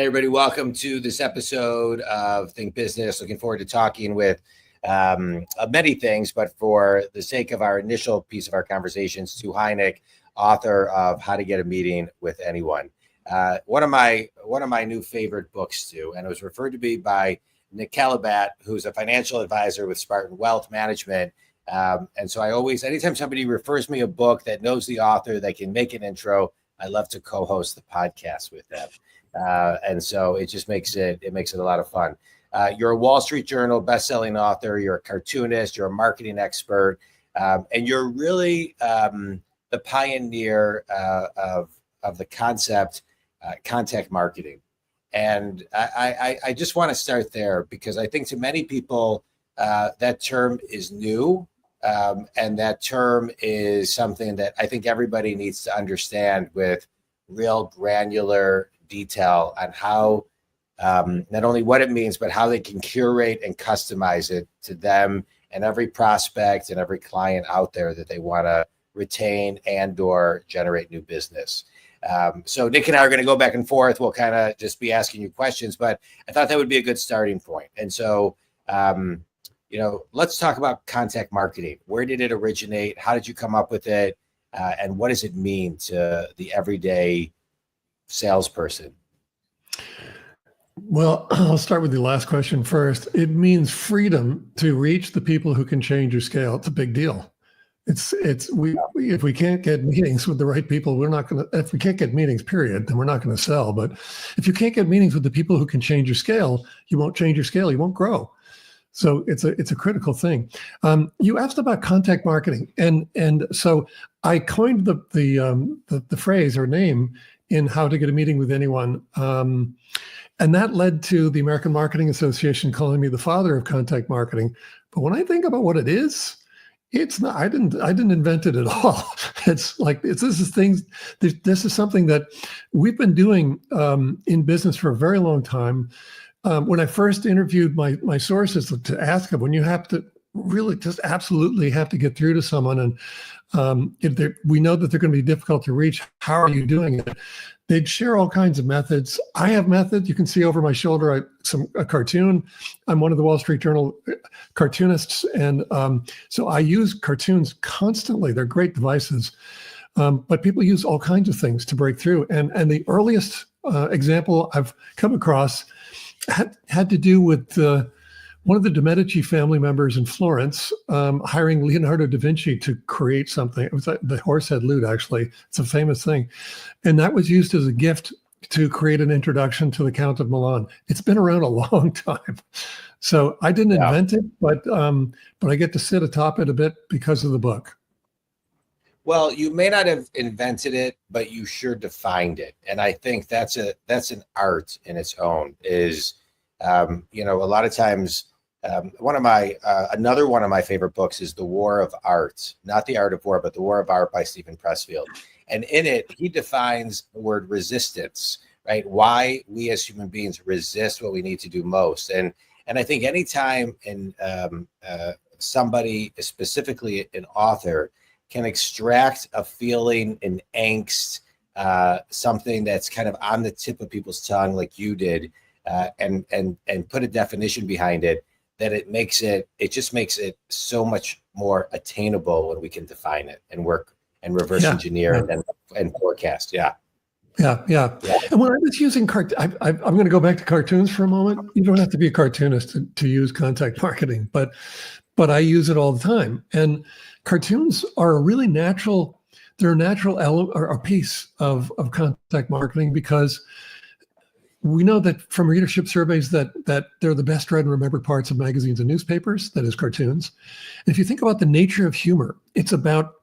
Hey, everybody. Welcome to this episode of Think Business. Looking forward to talking with many things, but for the sake of our initial piece of our conversation, Stu Heinecke, author of How to Get a Meeting with Anyone. One of my new favorite books, Stu, and it was referred to me by Nick Kallabat, who's a financial advisor with Spartan Wealth Management. And so I always, anytime somebody refers me a book that knows the author, that can make an intro, I love to co-host the podcast with them. And so it just makes it a lot of fun. You're a Wall Street Journal best-selling author. You're a cartoonist. You're a marketing expert, and you're really the pioneer of the concept contact marketing. And I just want to start there because I think to many people that term is new, and that term is something that I think everybody needs to understand with real granular detail on how not only what it means, but how they can curate and customize it to them and every prospect and every client out there that they want to retain and or generate new business. So Nick and I are going to go back and forth. We'll kind of just be asking you questions, but I thought that would be a good starting point. And so, let's talk about contact marketing. Where did it originate? How did you come up with it? And what does it mean to the everyday salesperson? Well, I'll start with the last question first. It means freedom to reach the people who can change your scale. It's a big deal. If we can't get meetings with the right people, if we can't get meetings, period, then we're not going to sell. But if you can't get meetings with the people who can change your scale, you won't change your scale. You won't grow. So it's a critical thing. You asked about contact marketing, and so I coined the phrase or name in How to Get a Meeting with Anyone, and that led to the American Marketing Association calling me the father of contact marketing. But when I think about what it is, it's not. I didn't invent it at all. This is something that we've been doing in business for a very long time. When I first interviewed my sources to ask them, when you have to really just absolutely have to get through to someone, and we know that they're going to be difficult to reach, how are you doing it? They'd share all kinds of methods. I have methods. You can see over my shoulder a cartoon. I'm one of the Wall Street Journal cartoonists, and so I use cartoons constantly. They're great devices, but people use all kinds of things to break through. And the earliest example I've come across had to do with one of the de Medici family members in Florence hiring Leonardo da Vinci to create something. It was the horsehead lute, actually. It's a famous thing. And that was used as a gift to create an introduction to the Count of Milan. It's been around a long time. So I didn't invent it, but I get to sit atop it a bit because of the book. Well, you may not have invented it, but you sure defined it. And I think that's an art in its own. Is a lot of times another one of my favorite books is The War of Art, not The Art of War, but The War of Art by Stephen Pressfield. And in it, he defines the word resistance, right? Why we as human beings resist what we need to do most. And I think anytime somebody, specifically an author, can extract a feeling, an angst, something that's kind of on the tip of people's tongue, like you did, and put a definition behind it, that it just makes it so much more attainable when we can define it and work and reverse engineer and forecast. Yeah. And when I was using I'm going to go back to cartoons for a moment. You don't have to be a cartoonist to use contact marketing, but I use it all the time. And cartoons are a really natural. They're a natural element or a piece of contact marketing, because we know that from readership surveys that they're the best read and remembered parts of magazines and newspapers. That is cartoons. And if you think about the nature of humor, it's about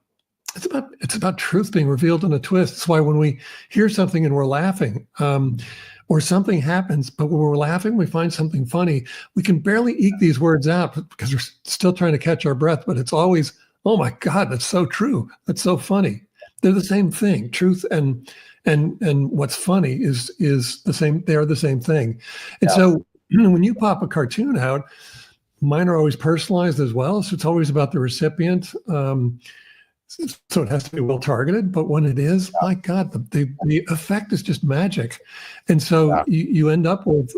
truth being revealed in a twist. That's why when we hear something and we're laughing, or something happens, but when we're laughing, we find something funny, we can barely eke these words out because we're still trying to catch our breath. But it's always, oh my God, that's so true. That's so funny. They're the same thing. Truth and what's funny is the same. They're the same thing. And so when you pop a cartoon out, mine are always personalized as well. So it's always about the recipient. So it has to be well targeted. But when it is, my God, the effect is just magic. And so you end up with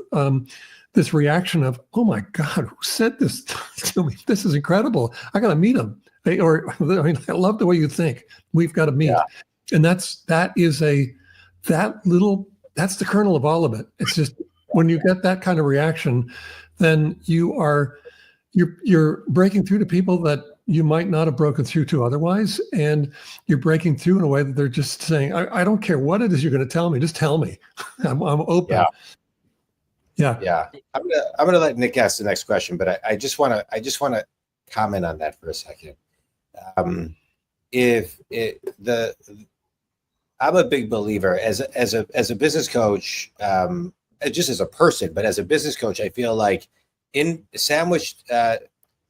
this reaction of, oh my God, who said this to me? This is incredible. I got to meet him. Or I mean, I love the way you think. We've got to meet. Yeah. And that's the kernel of all of it. It's just when you get that kind of reaction, then you're breaking through to people that you might not have broken through to otherwise, and you're breaking through in a way that they're just saying, I don't care what it is you're going to tell me, just tell me. I'm open. Yeah. I'm gonna let Nick ask the next question, but I just want to comment on that for a second. I'm a big believer as a business coach, just as a person, but as a business coach, I feel like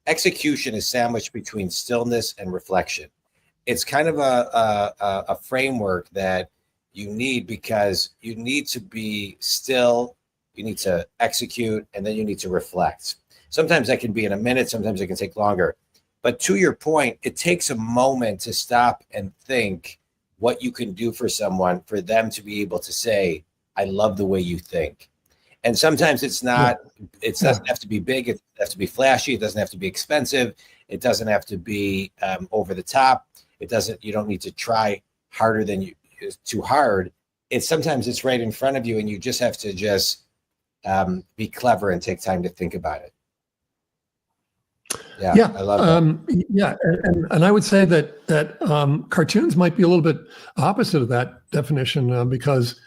execution is sandwiched between stillness and reflection. It's kind of a framework that you need, because you need to be still, you need to execute, and then you need to reflect. Sometimes that can be in a minute, sometimes it can take longer. But to your point, it takes a moment to stop and think what you can do for someone, for them to be able to say, I love the way you think. And sometimes it doesn't have to be big. It doesn't have to be flashy. It doesn't have to be expensive. It doesn't have to be over the top. You don't need to try harder than too hard. Sometimes it's right in front of you, and you just have to be clever and take time to think about it. Yeah. I love that. Yeah. And I would say that cartoons might be a little bit opposite of that definition, because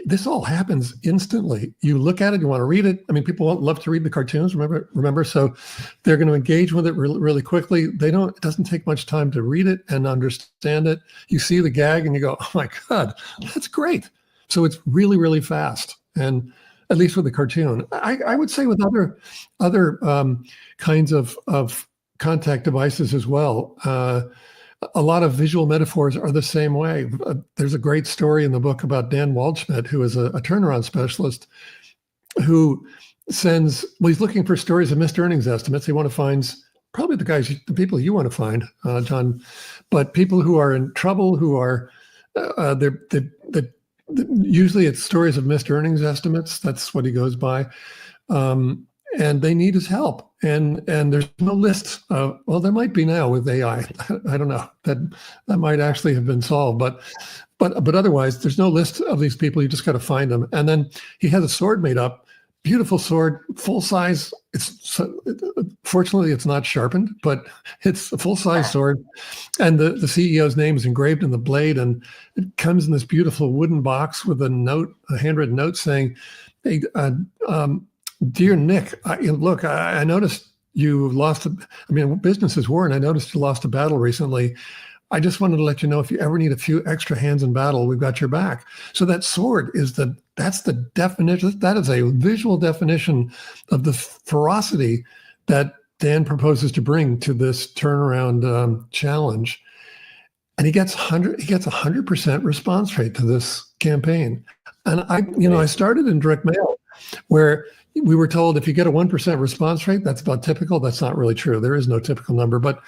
this all happens instantly. You look at it, you want to read it. I mean, people love to read the cartoons, remember, so they're going to engage with it really, really quickly. It doesn't take much time to read it and understand it. You see the gag and you go, oh my God, that's great. So it's really, really fast. And at least with the cartoon, I would say with other kinds of contact devices as well. A lot of visual metaphors are the same way. There's a great story in the book about Dan Waldschmidt, who is a turnaround specialist, who he's looking for stories of missed earnings estimates. He finds probably the people you want to find, John, but people who are in trouble, who are, usually it's stories of missed earnings estimates. That's what he goes by. And they need his help. And there's no list of, well, there might be now with AI. I don't know. That might actually have been solved. But otherwise, there's no list of these people. You just got to find them. And then he has a sword made up, beautiful sword, full size. Fortunately, it's not sharpened, but it's a full size sword. And the CEO's name is engraved in the blade. And it comes in this beautiful wooden box with a handwritten note saying, hey, dear Nick, I noticed you lost. Business is war, and I noticed you lost a battle recently. I just wanted to let you know, if you ever need a few extra hands in battle, we've got your back. So that sword that's the definition. That is a visual definition of the ferocity that Dan proposes to bring to this turnaround challenge. And he gets 100% response rate to this campaign. And I started in direct mail, where we were told if you get a 1% response rate, that's about typical. That's not really true. There is no typical number, but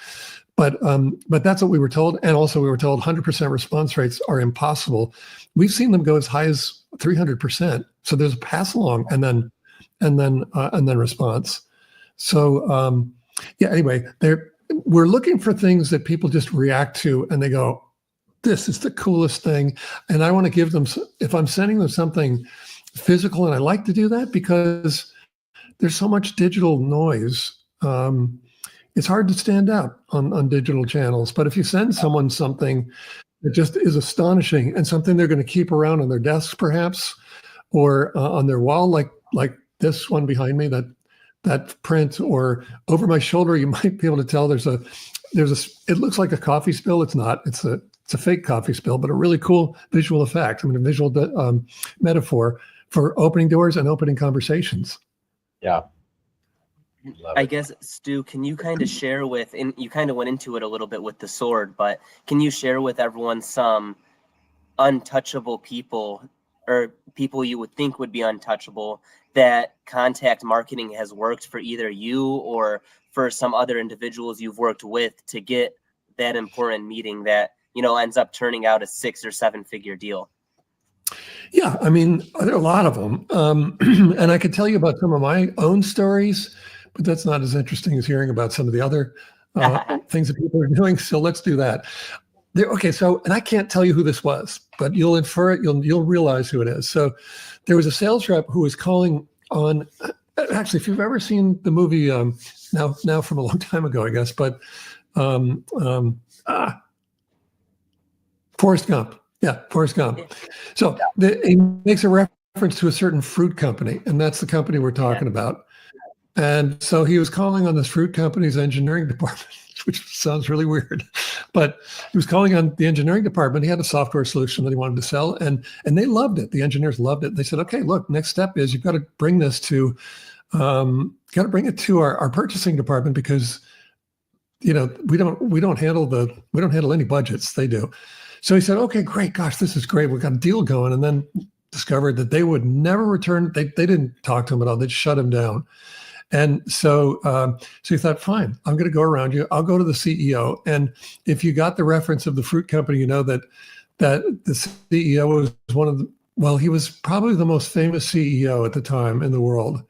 that's what we were told. And also we were told 100% response rates are impossible. We've seen them go as high as 300%. So there's a pass along and then response. So anyway, we're looking for things that people just react to and they go, this is the coolest thing. And I want to give them, if I'm sending them something physical, and I like to do that because there's so much digital noise. It's hard to stand out on digital channels. But if you send someone something that just is astonishing and something they're going to keep around on their desks, perhaps, or on their wall, like this one behind me, that print, or over my shoulder, you might be able to tell it looks like a coffee spill. It's not. It's a fake coffee spill, but a really cool visual effect. A visual metaphor for opening doors and opening conversations. Yeah. I guess, Stu, can you kind of share with, and you kind of went into it a little bit with the sword, but can you share with everyone some untouchable people, or people you would think would be untouchable, that contact marketing has worked for either you or for some other individuals you've worked with to get that important meeting that, you know, ends up turning out a 6 or 7 figure deal? Yeah, I mean, there are a lot of them. And I could tell you about some of my own stories, but that's not as interesting as hearing about some of the other things that people are doing. So let's do that. Okay, so, and I can't tell you who this was, but you'll infer it, you'll realize who it is. So there was a sales rep who was calling on, actually, if you've ever seen the movie, now from a long time ago, I guess, but Forrest Gump. Yeah, Forrest Gump. So he makes a reference to a certain fruit company, and that's the company we're talking about. And so he was calling on this fruit company's engineering department, which sounds really weird, but he was calling on the engineering department. He had a software solution that he wanted to sell, and they loved it. The engineers loved it. They said, "Okay, look, next step is you've got to bring this to, our purchasing department because, you know, we don't handle any budgets. They do." So he said, "Okay, great. Gosh, this is great. We've got a deal going." And then discovered that they would never return. They didn't talk to him at all. They'd shut him down. And so he thought, fine, I'm going to go around you. I'll go to the CEO. And if you got the reference of the fruit company, you know that the CEO was he was probably the most famous CEO at the time in the world.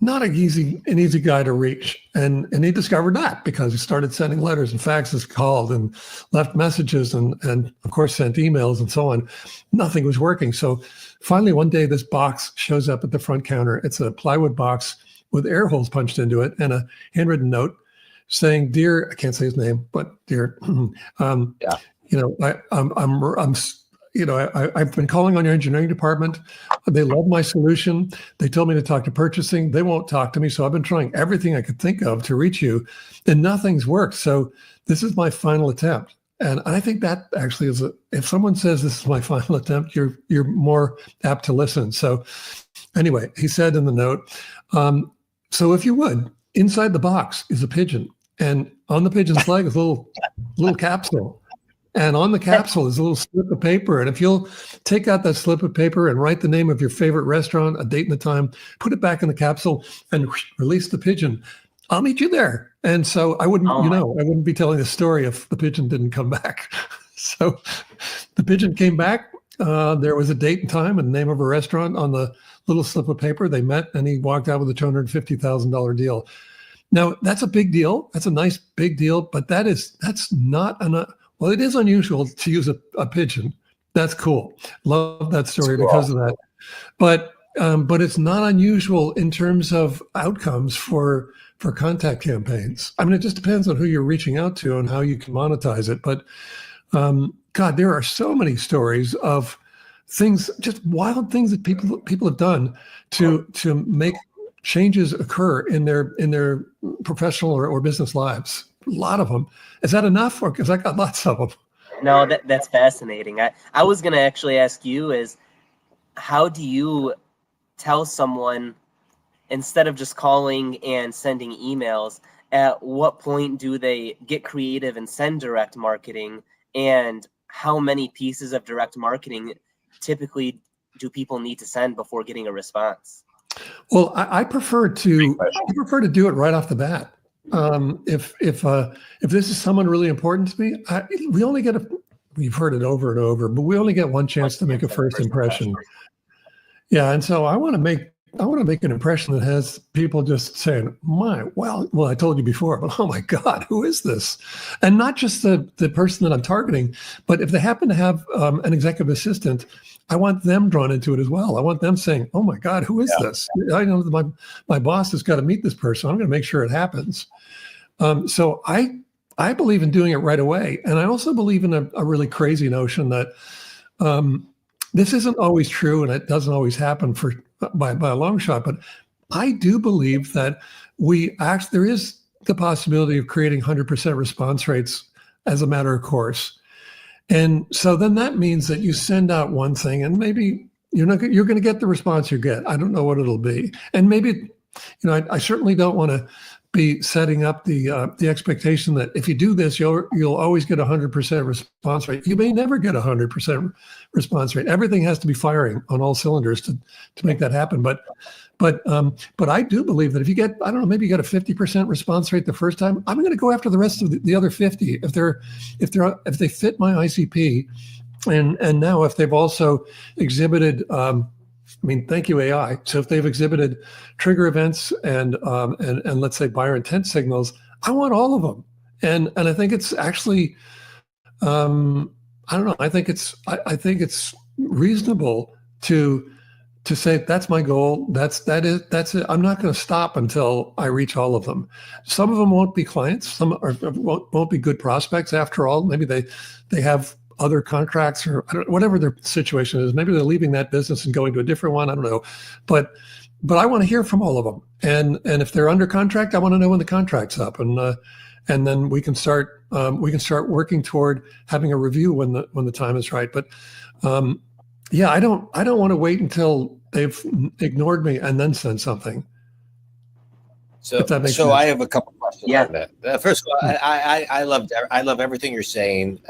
Not an easy guy to reach. And he discovered that because he started sending letters and faxes, called and left messages and of course sent emails and so on. Nothing was working. So finally one day this box shows up at the front counter. It's a plywood box with air holes punched into it and a handwritten note saying, "Dear," I can't say his name, but "Dear, I've been calling on your engineering department. They love my solution. They told me to talk to purchasing. They won't talk to me. So I've been trying everything I could think of to reach you and nothing's worked. So this is my final attempt." And I think that actually is if someone says this is my final attempt, you're more apt to listen. So anyway, he said in the note, "So if you would, inside the box is a pigeon. And on the pigeon's leg is a little capsule. And on the capsule is a little slip of paper. And if you'll take out that slip of paper and write the name of your favorite restaurant, a date and a time, put it back in the capsule and release the pigeon, I'll meet you there." And so I wouldn't be telling this story if the pigeon didn't come back. So the pigeon came back. There was a date and time and the name of a restaurant on the little slip of paper. They met and he walked out with a $250,000 deal. Now that's a big deal. That's a nice big deal, but that's not enough. Well, it is unusual to use a pigeon. That's cool. Love that story because of that. But it's not unusual in terms of outcomes for contact campaigns. I mean, it just depends on who you're reaching out to and how you can monetize it. But God, there are so many stories of things, just wild things that people have done to make changes occur in their professional or business lives. A lot of them. Is that enough? Or because I got lots of them. No, that's fascinating. I was going to actually ask you is, how do you tell someone, instead of just calling and sending emails, at what point do they get creative and send direct marketing? And how many pieces of direct marketing typically do people need to send before getting a response? Well, I prefer to do it right off the bat. If this is someone really important to me, we only get we've heard it over and over, but we only get one chance to make a first impression. Yeah, and so I want to make an impression that has people just saying, well, I told you before, but oh my God, who is this? And not just the person that I'm targeting, but if they happen to have an executive assistant, I want them drawn into it as well. I want them saying, oh my God, who is this? I know that my boss has got to meet this person. I'm going to make sure it happens. So I believe in doing it right away. And I also believe in a really crazy notion that this isn't always true and it doesn't always happen by a long shot, but I do believe that there is the possibility of creating 100% response rates as a matter of course. And so then that means that you send out one thing and maybe you're going to get the response you get. I don't know what it'll be. And maybe, I certainly don't want to be setting up the expectation that if you do this, you'll always get 100% response rate. You may never get 100% response rate. Everything has to be firing on all cylinders to make that happen. But I do believe that if you get, I don't know, maybe you got a 50% response rate the first time, I'm going to go after the rest of the other 50 if they fit my ICP, and now if they've also exhibited. Thank you, AI. So if they've exhibited trigger events and let's say buyer intent signals, I want all of them. And I think it's actually, I don't know. I think it's reasonable to say that's my goal. That's it. I'm not going to stop until I reach all of them. Some of them won't be clients. Some won't be good prospects after all. Maybe they have other contracts or whatever their situation is. Maybe they're leaving that business and going to a different one. I don't know, but I want to hear from all of them. And if they're under contract, I want to know when the contract's up, and then we can start working toward having a review when the time is right. But I don't want to wait until they've ignored me and then send something. So I have a couple questions on that. First of all, I love everything you're saying,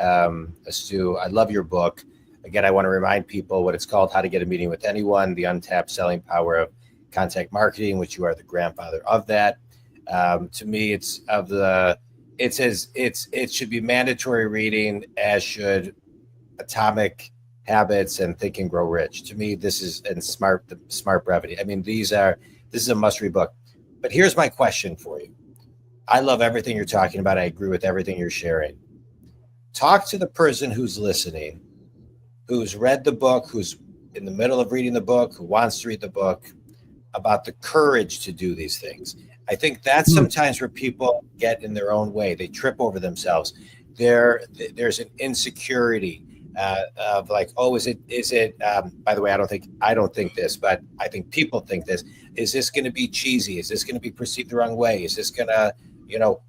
Stu. I love your book. Again, I want to remind people what it's called: How to Get a Meeting with Anyone: The Untapped Selling Power of Contact Marketing, which you are the grandfather of that. To me, it should be mandatory reading, as should Atomic Habits and Think and Grow Rich. To me, this is Smart Brevity. This is a must-read book. But here's my question for you. I love everything you're talking about. I agree with everything you're sharing. Talk to the person who's listening, who's read the book, who's in the middle of reading the book, who wants to read the book, about the courage to do these things. I think that's sometimes where people get in their own way. They trip over themselves. There's an insecurity of like, oh, is it? By the way, I don't think this, but I think people think this. Is this going to be cheesy? Is this going to be perceived the wrong way? Is this going to,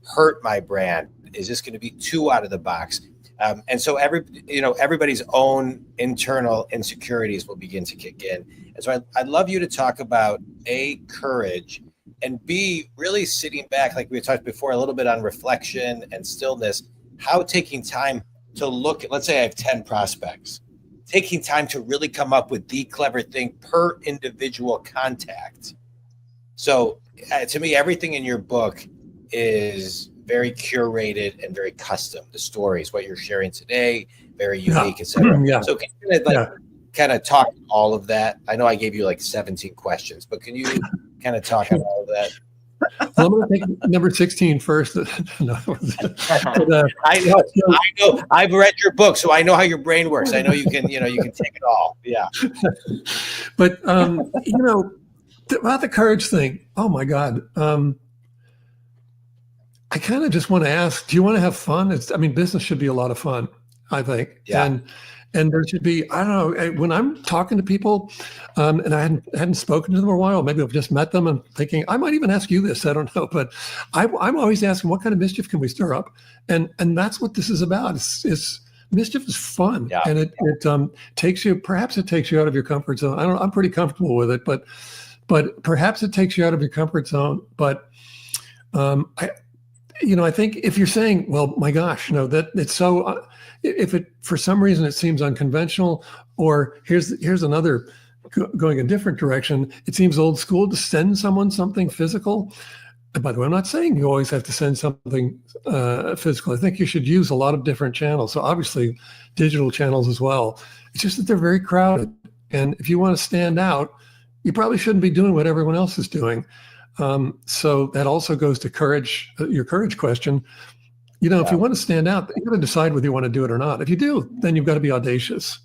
hurt my brand? Is this going to be too out of the box? And so everybody's own internal insecurities will begin to kick in. And so I'd love you to talk about A, courage, and B, really sitting back, like we talked before, a little bit on reflection and stillness, how taking time to look at, let's say I have 10 prospects, taking time to really come up with the clever thing per individual contact. So to me, everything in your book is very curated and very custom. The stories, what you're sharing today, very unique, etc. Yeah. So can you kind of talk all of that? I know I gave you like 17 questions, but can you kind of talk on all of that? Well, I'm going to take number 16 first. No. I know. I've read your book, so I know how your brain works. I know you can take it all. Yeah. But about the courage thing. Oh my God. I kind of just want to ask, do you want to have fun? Business should be a lot of fun, I think. Yeah. And there should be, I don't know, when I'm talking to people and I hadn't spoken to them in a while, maybe I've just met them and thinking, I might even ask you this, I don't know, but I'm always asking, what kind of mischief can we stir up? And that's what this is about. It's mischief is fun. Yeah. And it takes you out of your comfort zone. I'm pretty comfortable with it, but perhaps it takes you out of your comfort zone. But I think if you're saying, well, my gosh, that it's so, if it, for some reason it seems unconventional, or here's another going a different direction, it seems old school to send someone something physical. And by the way, I'm not saying you always have to send something physical. I think you should use a lot of different channels. So obviously digital channels as well. It's just that they're very crowded. And if you want to stand out, you probably shouldn't be doing what everyone else is doing. So that also goes to courage, your courage question. If you want to stand out, you got to decide whether you want to do it or not. If you do, then you've got to be audacious.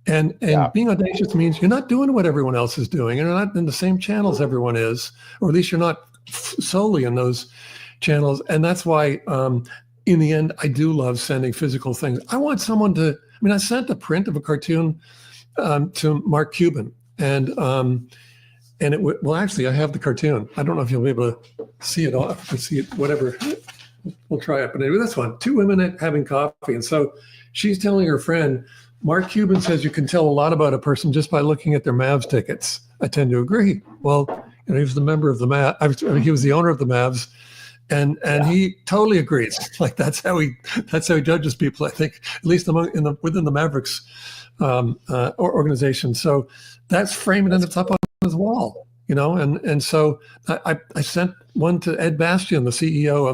And being audacious means you're not doing what everyone else is doing. You're not in the same channels everyone is, or at least you're not solely in those channels. And that's why, in the end, I do love sending physical things. I want someone to, I sent a print of a cartoon to Mark Cuban, and actually I have the cartoon. I don't know if you'll be able to see it all, see it, whatever. We'll try it. But anyway, this one, two women having coffee. And so she's telling her friend, Mark Cuban says you can tell a lot about a person just by looking at their Mavs tickets. I tend to agree. Well, he was the member of the Mavs. He was the owner of the Mavs. And he totally agrees. Like that's how he judges people, I think, at least within the Mavericks organization. So that's framing and it's up on his wall, and so I sent one to Ed Bastian, the CEO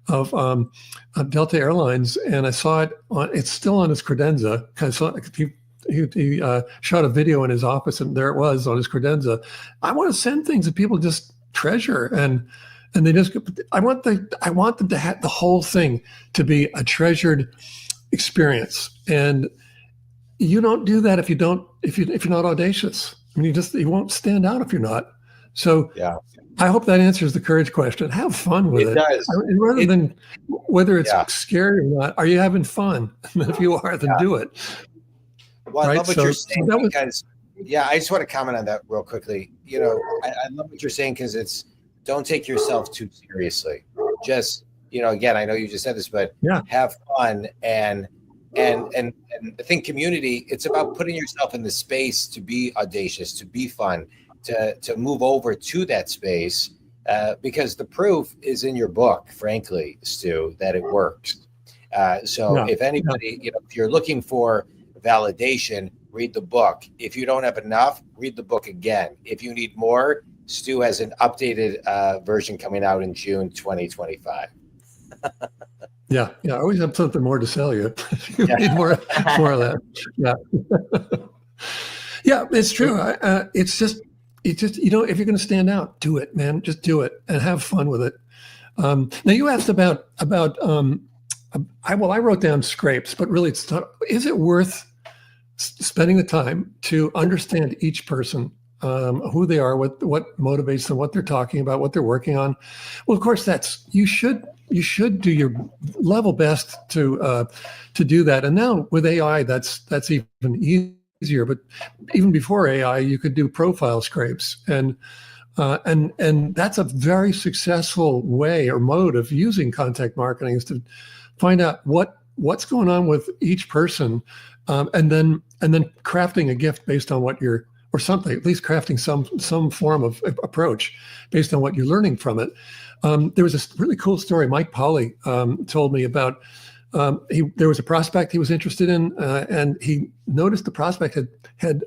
of Delta Airlines, and I saw it it's still on his credenza. He shot a video in his office, and there it was on his credenza. I want to send things that people just treasure, and they just. I want them to have the whole thing to be a treasured experience, and you don't do that if you're not audacious. I mean, you won't stand out if you're not. So yeah. I hope that answers the courage question. Have fun with it. It does. Rather than whether it's scary or not, are you having fun? If you are, then do it. Well, I love what you're saying because, I just want to comment on that real quickly. I love what you're saying because it's don't take yourself too seriously. Just, again, I know you just said this, but have fun and I think community, it's about putting yourself in the space to be audacious, to be fun, to move over to that space because the proof is in your book, frankly, Stu, that it works. If anybody, if you're looking for validation, read the book. If you don't have enough, read the book again. If you need more, Stu has an updated version coming out in June 2025. Yeah. I always have something more to sell you. You need more of that. Yeah. Yeah, it's true. It's just, if you're going to stand out, do it, man. Just do it and have fun with it. Now you asked about I wrote down scrapes, but really is it worth spending the time to understand each person, who they are, what motivates them, what they're talking about, what they're working on? Well, of course, you should do your level best to do that. And now with AI, that's even easier. But even before AI, you could do profile scrapes, and that's a very successful way or mode of using contact marketing, is to find out what's going on with each person, and then crafting a gift based on or something, at least crafting some form of approach based on what you're learning from it. There was this really cool story Mike Polly told me about. There was a prospect he was interested in, and he noticed the prospect had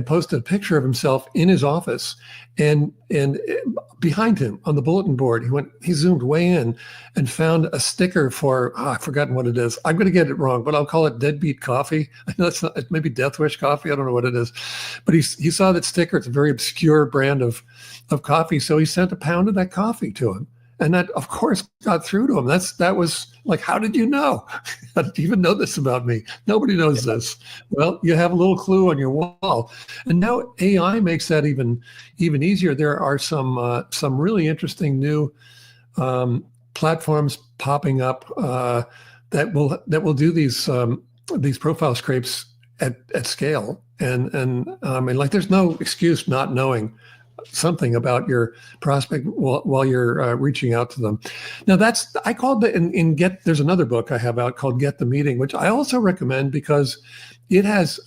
posted a picture of himself in his office, and behind him on the bulletin board, he zoomed way in and found a sticker for, I've forgotten what it is. I'm going to get it wrong, but I'll call it Deadbeat Coffee. I know it's not, maybe Death Wish Coffee. I don't know what it is, but he saw that sticker. It's a very obscure brand of coffee. So he sent a pound of that coffee to him. And that, of course, got through to him. That was like, how did you know? How did you even know this about me? Nobody knows this. Well, you have a little clue on your wall. And now AI makes that even easier. There are some really interesting new platforms popping up that will do these profile scrapes at scale. And I mean, like, there's no excuse not knowing something about your prospect while you're reaching out to them. Now I called there's another book I have out called Get the Meeting, which I also recommend because it has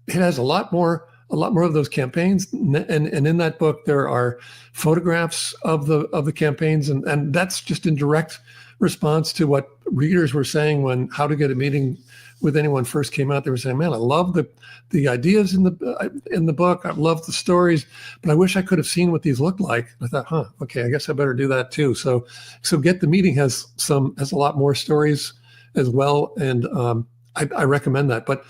a lot more of those campaigns. And in that book, there are photographs of the campaigns. And that's just in direct response to what readers were saying when How to Get a Meeting with Anyone first came out. They were saying, man, I love the ideas in the book. I love the stories, but I wish I could have seen what these looked like. I thought, okay, I guess I better do that too. So Get the Meeting has a lot more stories as well. And I recommend that. But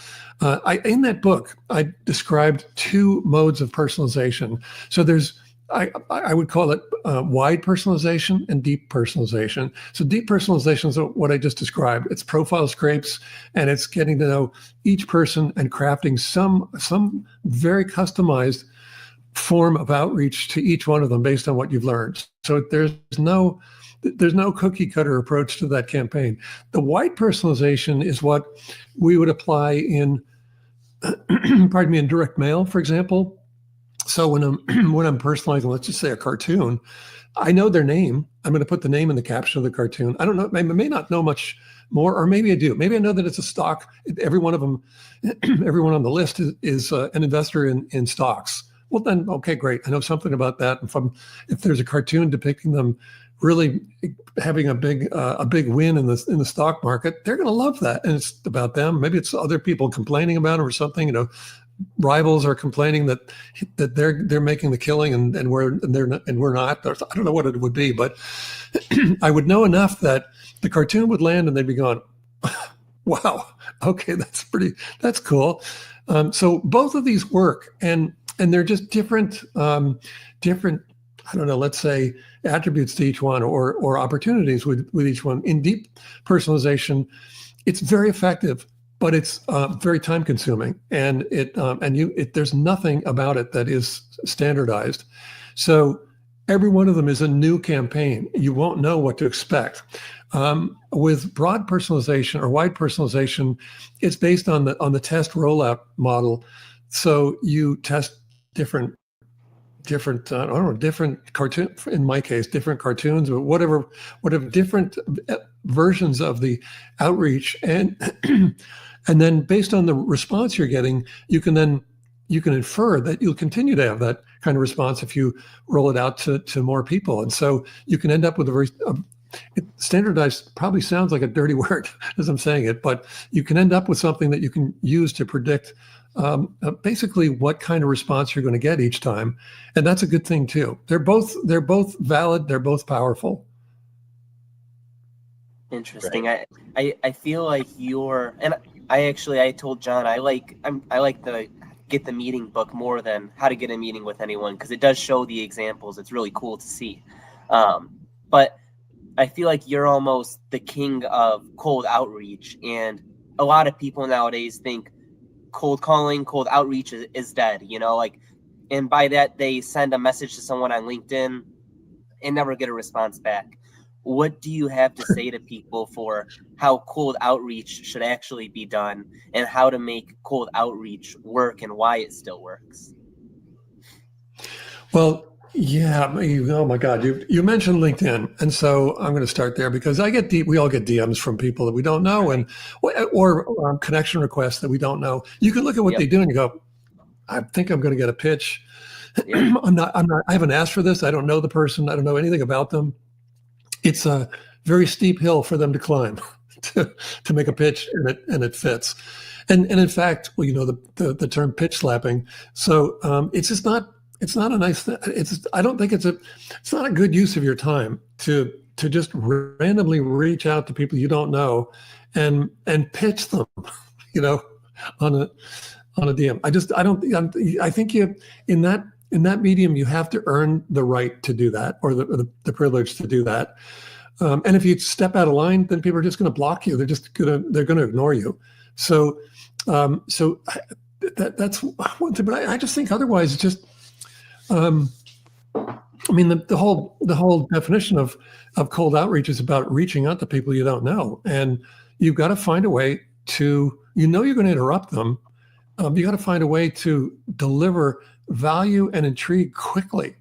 in that book, I described two modes of personalization. So there's, I would call it wide personalization and deep personalization. So deep personalization is what I just described. It's profile scrapes, and it's getting to know each person and crafting some very customized form of outreach to each one of them based on what you've learned. So there's no cookie cutter approach to that campaign. The wide personalization is what we would apply in, in direct mail, for example. So when I'm personalizing, let's just say a cartoon, I know their name. I'm going to put the name in the caption of the cartoon. I don't know. I may not know much more, or maybe I do. Maybe I know that it's a stock. Every one of them, everyone on the list is an investor in stocks. Well, then, okay, great. I know something about that. If there's a cartoon depicting them really having a big win in the stock market, they're going to love that. And it's about them. Maybe it's other people complaining about them or something. You know, rivals are complaining that they're making the killing and we're not. I don't know what it would be, but I would know enough that the cartoon would land and they'd be going, wow, okay, that's cool. So both of these work, and they're just different, I don't know, let's say attributes to each one, or opportunities with each one. In deep personalization, it's very effective, but it's very time consuming, and there's nothing about it that is standardized. So every one of them is a new campaign. You won't know what to expect. With broad personalization or wide personalization, it's based on the test rollout model. So you test different cartoon, in my case, different cartoons, or whatever different versions of the outreach, and then based on the response you're getting, you can infer that you'll continue to have that kind of response if you roll it out to more people. And so you can end up with a very standardized, probably sounds like a dirty word as I'm saying it, but you can end up with something that you can use to predict basically what kind of response you're going to get each time. And that's a good thing too. They're both valid. They're both powerful. Interesting. Right. I feel like I told John, I like the Get the Meeting book more than How to Get a Meeting with Anyone, because it does show the examples. It's really cool to see. But I feel like you're almost the king of cold outreach, and a lot of people nowadays think cold calling, cold outreach is dead, you know, like, and by that they send a message to someone on LinkedIn and never get a response back. What do you have to say to people for how cold outreach should actually be done, and how to make cold outreach work and why it still works? Well, yeah. Oh my God. You mentioned LinkedIn. And so I'm going to start there, because we all get DMs from people that we don't know, and or connection requests that we don't know. You can look at what they do and you go, I think I'm going to get a pitch. Yeah. I haven't asked for this. I don't know the person. I don't know anything about them. It's a very steep hill for them to climb to make a pitch, and it fits. And in fact, well, you know, the term pitch slapping. So it's just not. It's not a nice thing. I don't think it's not a good use of your time to just randomly reach out to people you don't know and pitch them, you know, on a DM. I think in that medium, you have to earn the right to do that, or the privilege to do that. And if you step out of line, then people are just going to block you. They're going to ignore you. So that's one thing. But I just think otherwise, it's just. I mean, the whole definition of cold outreach is about reaching out to people you don't know, and you've got to find a way to, you know, you're going to interrupt them. You got to find a way to deliver value and intrigue quickly,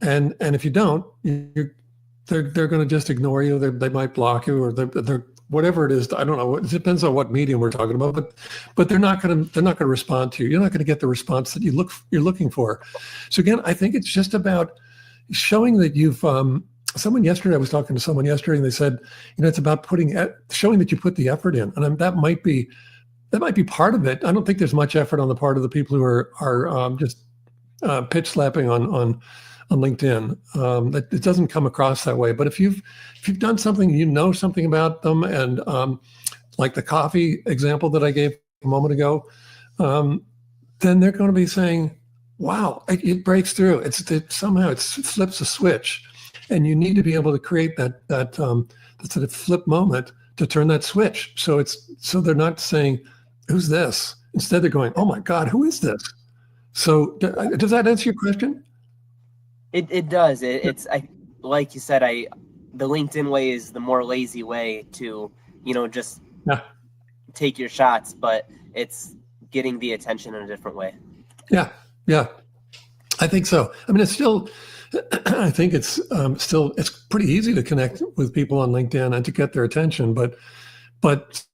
and if you don't, they're going to just ignore you. They might block you, or they're whatever it is. I don't know. It depends on what medium we're talking about, but they're not going to respond to you. You're not going to get the response that you're looking for. So again, I think it's just about showing that you've. I was talking to someone yesterday, and they said, you know, it's about showing that you put the effort in, and that might be part of it. I don't think there's much effort on the part of the people who are just pitch slapping on LinkedIn. That it doesn't come across that way. But if you've done something, you know something about them, and like the coffee example that I gave a moment ago, then they're going to be saying, "Wow, it breaks through. Somehow it flips a switch," and you need to be able to create that sort of flip moment to turn that switch. So they're not saying, "Who's this?" Instead, they're going, "Oh my God, who is this?" So does that answer your question? It does. It's like you said, the LinkedIn way is the more lazy way to, you know, just take your shots, but it's getting the attention in a different way. Yeah, I think so. I mean, it's still, I think it's it's pretty easy to connect with people on LinkedIn and to get their attention, but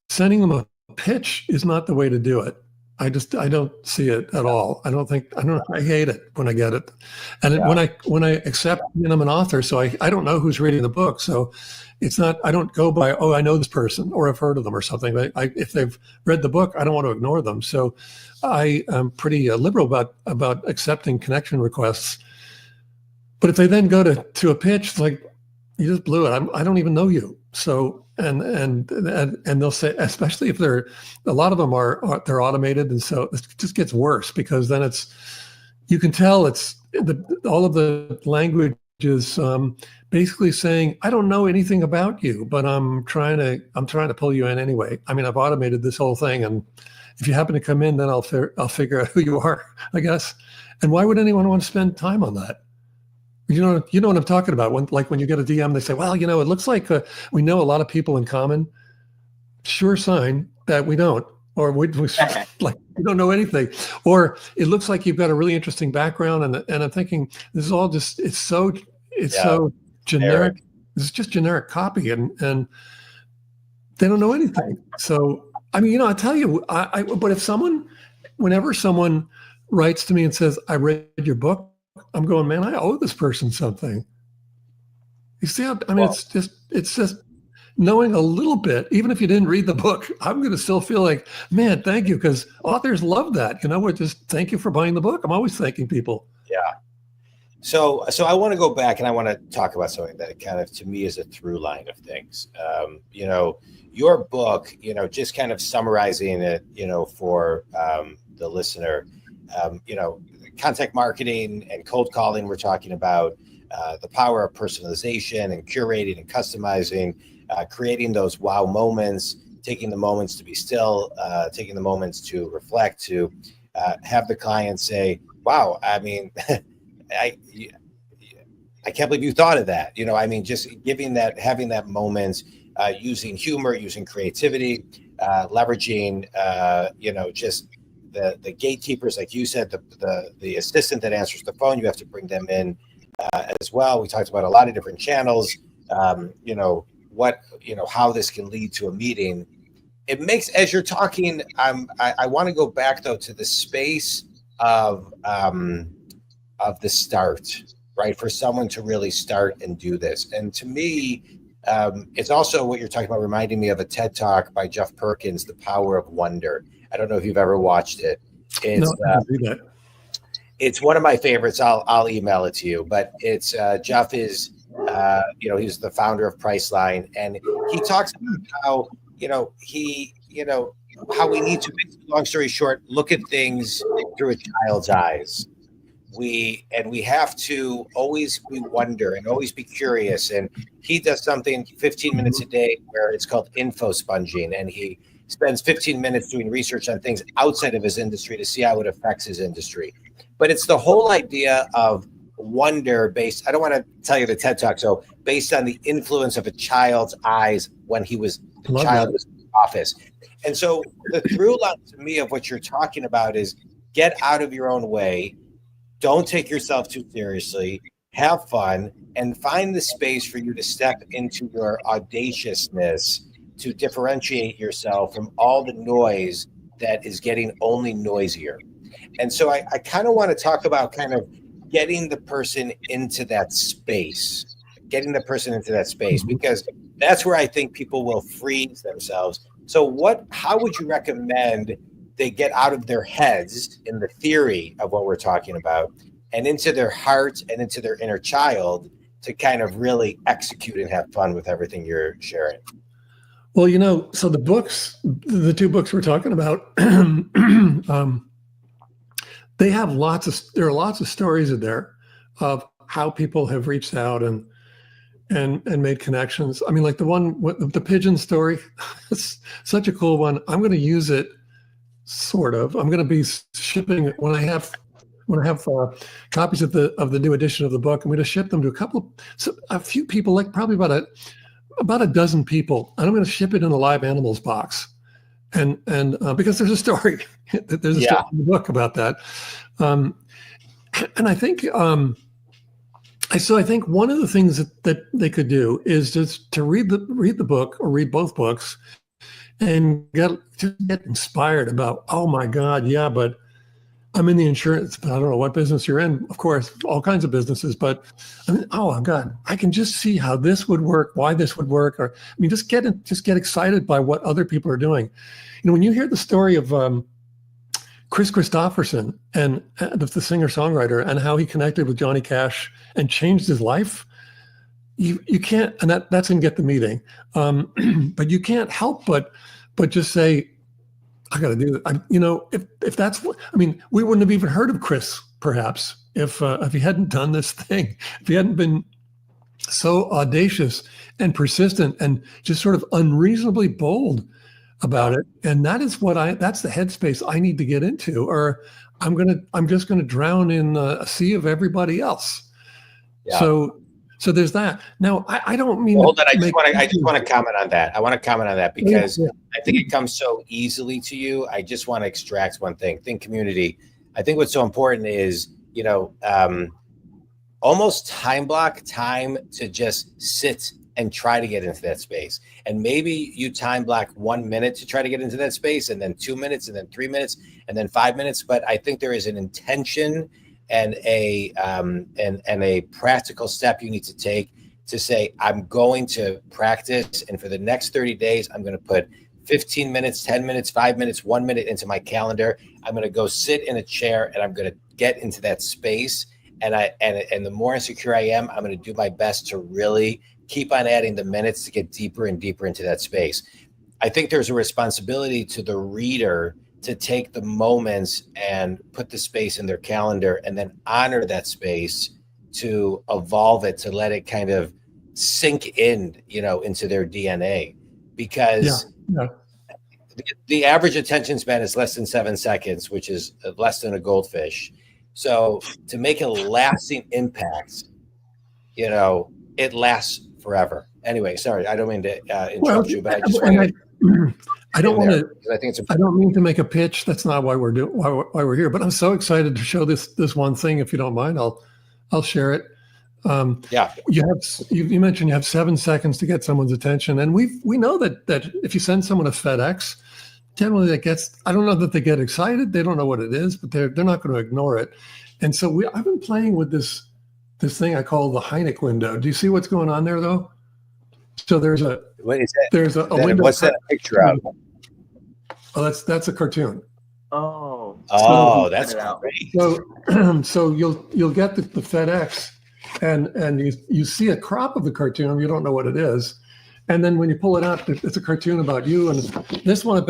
sending them a pitch is not the way to do it. I don't see it at all. I hate it when I get it. And when I accept, I'm an author, so I don't know who's reading the book. So it's not, I don't go by, oh, I know this person or I've heard of them or something. If they've read the book, I don't want to ignore them. So I am pretty liberal about accepting connection requests. But if they then go to a pitch, it's like, you just blew it. I don't even know you. So, and they'll say, especially if a lot of them they're automated. And so it just gets worse, because then you can tell all of the language is basically saying, I don't know anything about you, but I'm trying to pull you in anyway. I mean, I've automated this whole thing, and if you happen to come in, then I'll figure out who you are, I guess. And why would anyone want to spend time on that? You know what I'm talking about. When you get a DM, they say, well, it looks like we know a lot of people in common. Sure sign that we don't, or we don't know anything. Or it looks like you've got a really interesting background, and I'm thinking, this is all just, it's so generic. This is just generic copy, and they don't know anything. So, I mean, I tell you, but whenever someone writes to me and says, I read your book, I'm going, man, I owe this person something. You see, it's just knowing a little bit, even if you didn't read the book, I'm going to still feel like, man, thank you. Because authors love that. We're just, thank you for buying the book. I'm always thanking people. Yeah. So I want to go back and I want to talk about something that kind of, to me, is a through line of things. Your book, just kind of summarizing it, for the listener, contact marketing and cold calling, we're talking about the power of personalization and curating and customizing, creating those wow moments, taking the moments to be still, taking the moments to reflect, to have the client say, wow, I mean, I can't believe you thought of that. Just having that moment, using humor, using creativity, leveraging, just the gatekeepers, like you said, the assistant that answers the phone, you have to bring them in as well. We talked about a lot of different channels, how this can lead to a meeting. It makes, as you're talking, I want to go back though to the space of the start, right? For someone to really start and do this. And to me, it's also what you're talking about, reminding me of a TED Talk by Jeff Perkins, The Power of Wonder. I don't know if you've ever watched it. It's one of my favorites. I'll email it to you. But it's Jeff is he's the founder of Priceline, and he talks about how how we need to, long story short, look at things through a child's eyes. We have to always wonder and always be curious. And he does something 15 minutes a day where it's called info sponging, and he spends 15 minutes doing research on things outside of his industry to see how it affects his industry. But it's the whole idea of wonder based, I don't want to tell you the TED Talk, so based on the influence of a child's eyes when he was in the office. And so the through line to me of what you're talking about is get out of your own way. Don't take yourself too seriously, have fun, and find the space for you to step into your audaciousness, to differentiate yourself from all the noise that is getting only noisier. And so I kind of want to talk about kind of getting the person into that space, because that's where I think people will freeze themselves. So how would you recommend they get out of their heads in the theory of what we're talking about and into their heart and into their inner child to kind of really execute and have fun with everything you're sharing? Well, so the two books we're talking about, there are lots of stories in there of how people have reached out and made connections. I mean, like the one with the pigeon story, it's such a cool one. I'm going to use it, sort of. I'm going to be shipping it when I have copies of the new edition of the book. I'm going to ship them to a few people, like probably about a dozen people, and I'm going to ship it in a live animals box. And because there's a story, story in the book about that. And I think, I think one of the things that they could do is just to read the book or read both books and just get inspired about, oh my God, yeah, but I'm in the insurance, but I don't know what business you're in. Of course, all kinds of businesses, but I mean, oh my God, I can just see how this would work, why this would work. Or, I mean, just get excited by what other people are doing. You know, when you hear the story of Chris Christopherson and the singer-songwriter and how he connected with Johnny Cash and changed his life, you can't, and that's in Get the Meeting. But you can't help but just say, I got to do it. You know, if that's what, I mean, we wouldn't have even heard of Chris perhaps if he hadn't done this thing, if he hadn't been so audacious and persistent and just sort of unreasonably bold about it. And that is that's the headspace I need to get into, or I'm just gonna drown in a sea of everybody else. Yeah. So there's that. Now, I don't mean. Hold on. I just want to comment on that. I want to comment on that because I think it comes so easily to you. I just want to extract one thing. Think community. I think what's so important is, you know, almost time block time to just sit and try to get into that space. And maybe you time block 1 minute to try to get into that space, and then 2 minutes, and then 3 minutes, and then 5 minutes. But I think there is an intention and a practical step you need to take to say, I'm going to practice, and for the next 30 days, I'm going to put 15 minutes, 10 minutes, 5 minutes, 1 minute into my calendar. I'm going to go sit in a chair and I'm going to get into that space. And the more insecure I am, I'm going to do my best to really keep on adding the minutes to get deeper and deeper into that space. I think there's a responsibility to the reader to take the moments and put the space in their calendar and then honor that space, to evolve it, to let it kind of sink in, you know, into their DNA, because the average attention span is less than 7 seconds, which is less than a goldfish. So to make a lasting impact, you know, it lasts forever. Anyway, sorry, I don't mean to interrupt you, but I just want to. I don't want to. I think I don't mean to make a pitch. That's not why we're doing why we're here. But I'm so excited to show this one thing. If you don't mind, I'll share it. You mentioned you have 7 seconds to get someone's attention, and we know that if you send someone a FedEx, generally that gets. I don't know that they get excited. They don't know what it is, but they're not going to ignore it. And so I've been playing with this thing I call the Heinecke window. Do you see what's going on there, though? So there's a window. What's that picture of? Oh, that's a cartoon. Oh, that's great. So you'll get the FedEx, and you see a crop of the cartoon. You don't know what it is, and then when you pull it out, it's a cartoon about you. And this one I've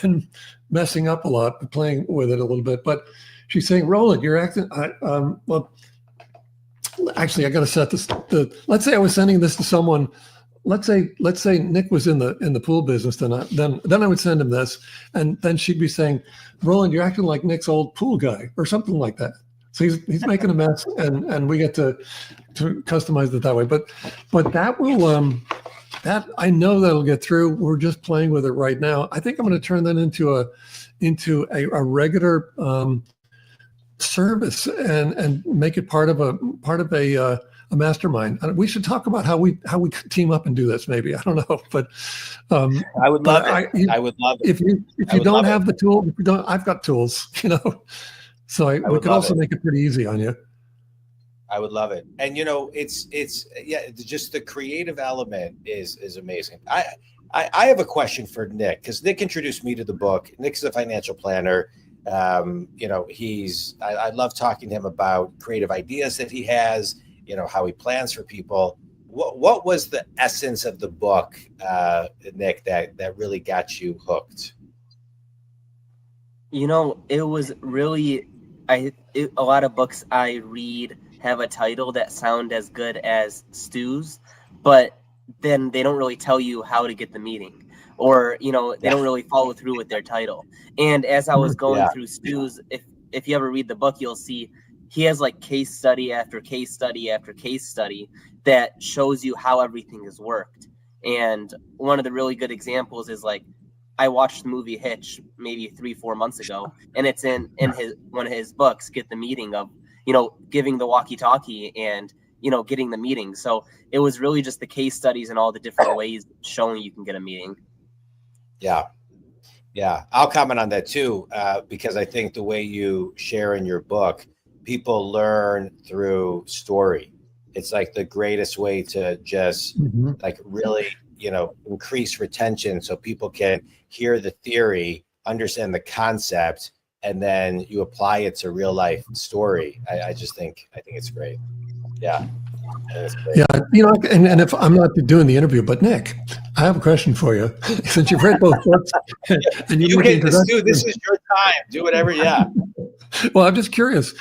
been messing up a lot, playing with it a little bit. But she's saying, "Roland, you're acting." Well, actually, I got to set this. Let's say I was sending this to someone. Let's say Nick was in the pool business, then I would send him this, and then she'd be saying, "Roland, you're acting like Nick's old pool guy," or something like that. So he's making a mess, and we get to customize it that way. But that will that I know that'll get through. We're just playing with it right now. I think I'm going to turn that into a regular service and make it part of a mastermind. We should talk about how we team up and do this. Maybe, I don't know, but I would love it. I would love it. If you don't have the tool, I've got tools, you know. So we could also make it pretty easy on you. I would love it. And you know, it's just the creative element is amazing. I have a question for Nick, because Nick introduced me to the book. Nick's a financial planner. You know, I love talking to him about creative ideas that he has, you know, how he plans for people. What was the essence of the book, Nick, that really got you hooked? You know, it was really, a lot of books I read have a title that sound as good as Stu's, but then they don't really tell you how to get the meeting, or, you know, they don't really follow through with their title. And as I was going through Stu's, if you ever read the book, you'll see he has like case study after case study after case study that shows you how everything has worked. And one of the really good examples is, like, I watched the movie Hitch maybe 3-4 months ago, and it's in his one of his books, Get the Meeting, of, you know, giving the walkie-talkie and, you know, getting the meeting. So it was really just the case studies and all the different ways showing you can get a meeting. Yeah. Yeah. I'll comment on that too, because I think the way you share in your book, people learn through story. It's like the greatest way to just like really, increase retention so people can hear the theory, understand the concept, and then you apply it to real life story. I think it's great. Yeah. That's great. Yeah, and if I'm not doing the interview, but Nick, I have a question for you. Since you've read both books, and You get this, dude. This is your time. Do whatever. Yeah. Well, I'm just curious.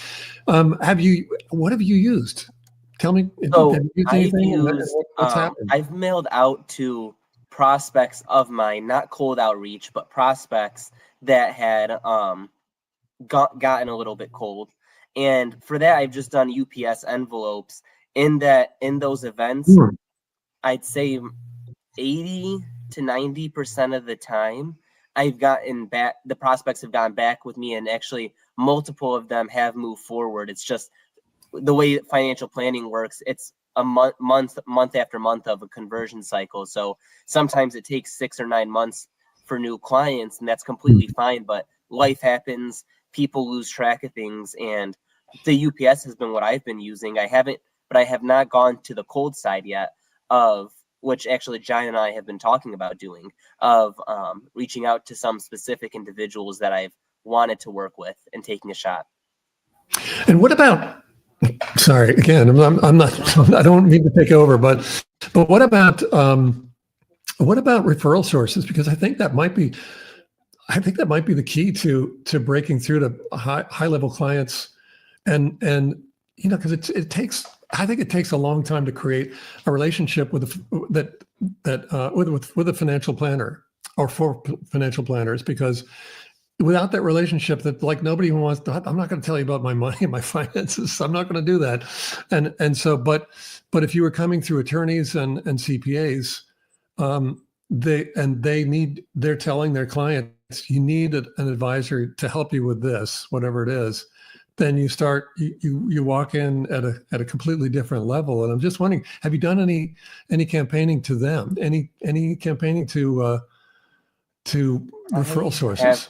What have you used? Tell me. So have you used anything? What's happened? I've mailed out to prospects of mine, not cold outreach, but prospects that had gotten a little bit cold. And for that, I've just done UPS envelopes. In those events, I'd say 80 to 90% of the time, I've gotten back, the prospects have gotten back with me, and actually multiple of them have moved forward. It's just the way financial planning works. It's a month after month of a conversion cycle. So sometimes it takes 6 or 9 months for new clients, and that's completely fine. But life happens, people lose track of things, and the UPS has been what I've been using. I have not gone to the cold side yet, of which actually John and I have been talking about doing, of reaching out to some specific individuals that I've wanted to work with and taking a shot. And what about, sorry, again, I'm not, I don't mean to take over, but what about referral sources? Because I think that might be the key to breaking through to high level clients, and because I think it takes a long time to create a relationship with a financial planner, or for financial planners, because without that relationship, that like nobody even wants to, I'm not going to tell you about my money and my finances. I'm not going to do that. And so, but if you were coming through attorneys and CPAs, they're telling their clients, you need an advisor to help you with this, whatever it is. Then you walk in at a completely different level. And I'm just wondering, have you done any campaigning to them? Any campaigning to referral sources?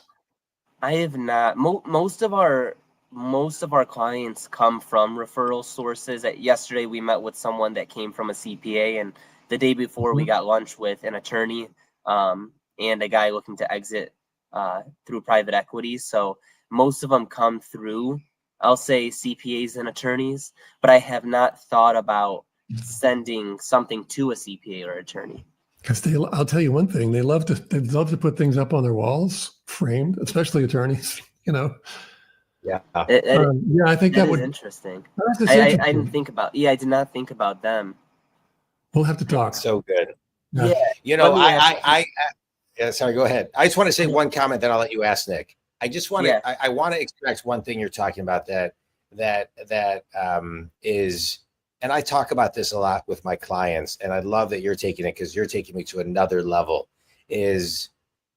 I have not. Most of our clients come from referral sources. Yesterday we met with someone that came from a CPA, and the day before we got lunch with an attorney and a guy looking to exit through private equity. So most of them come through, I'll say, CPAs and attorneys, but I have not thought about sending something to a CPA or attorney. Because I'll tell you one thing, they love to put things up on their walls, framed, especially attorneys. Yeah. Yeah, I think that would interesting. I didn't think about. Yeah, I did not think about them. We'll have to talk. So good. Yeah. Yeah. Sorry. Go ahead. I just want to say one comment, then I'll let you ask Nick. I just want to. I want to express one thing you're talking about that is. And I talk about this a lot with my clients, and I love that you're taking it, because you're taking me to another level. Is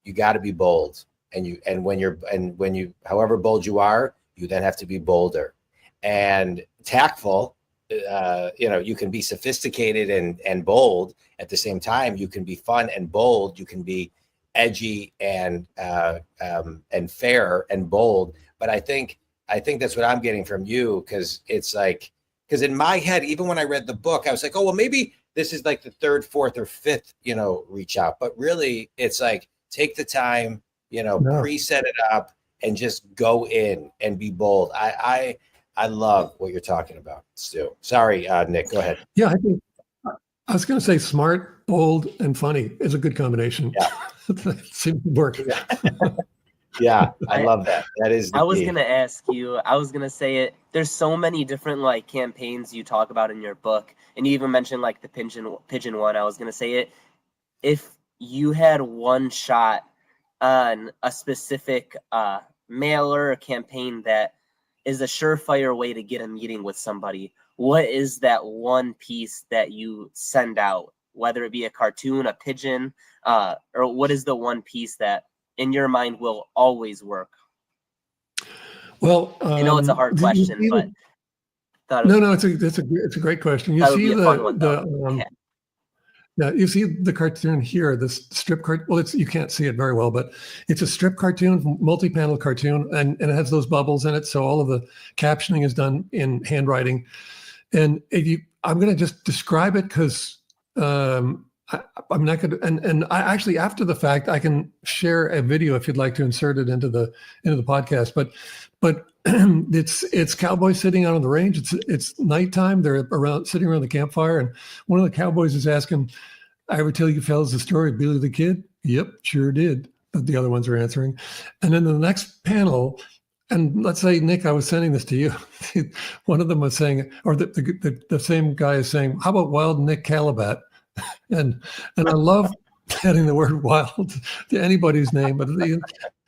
you got to be bold, and when you however bold you are, you then have to be bolder and tactful. You can be sophisticated and bold at the same time. You can be fun and bold. You can be edgy and fair and bold. But I think that's what I'm getting from you, because it's like. Because in my head, even when I read the book, I was like, oh, well, maybe this is like the third, fourth, or fifth, reach out. But really, it's like, take the time, preset it up and just go in and be bold. I love what you're talking about, Stu. Sorry, Nick, go ahead. Yeah, I was going to say smart, bold, and funny is a good combination. Yeah. It seems to work. Yeah. Yeah, I love that. That is the I was key. going to ask you, I was going to say it. There's so many different like campaigns you talk about in your book. And you even mentioned like the pigeon one. I was going to say it. If you had one shot on a specific mailer or campaign that is a surefire way to get a meeting with somebody, what is that one piece that you send out, whether it be a cartoon, a pigeon, or what is the one piece that in your mind will always work? Well, I know it's a hard question, but no, it's a great question. You see Yeah, you see the cartoon here, this strip cart. Well, you can't see it very well, but it's a strip cartoon, multi-panel cartoon, and it has those bubbles in it. So all of the captioning is done in handwriting. And I'm going to just describe it because I'm not going to. And I actually, after the fact, I can share a video if you'd like to insert it into the podcast. But it's cowboys sitting out on the range. It's nighttime. They're sitting around the campfire, and one of the cowboys is asking, "I ever tell you fellas the story of Billy the Kid?" "Yep, sure did." But the other ones are answering. And then the next panel, and let's say, Nick, I was sending this to you. One of them was saying, or the same guy is saying, "How about Wild Nick Kallabat?" And I love adding the word wild to anybody's name, but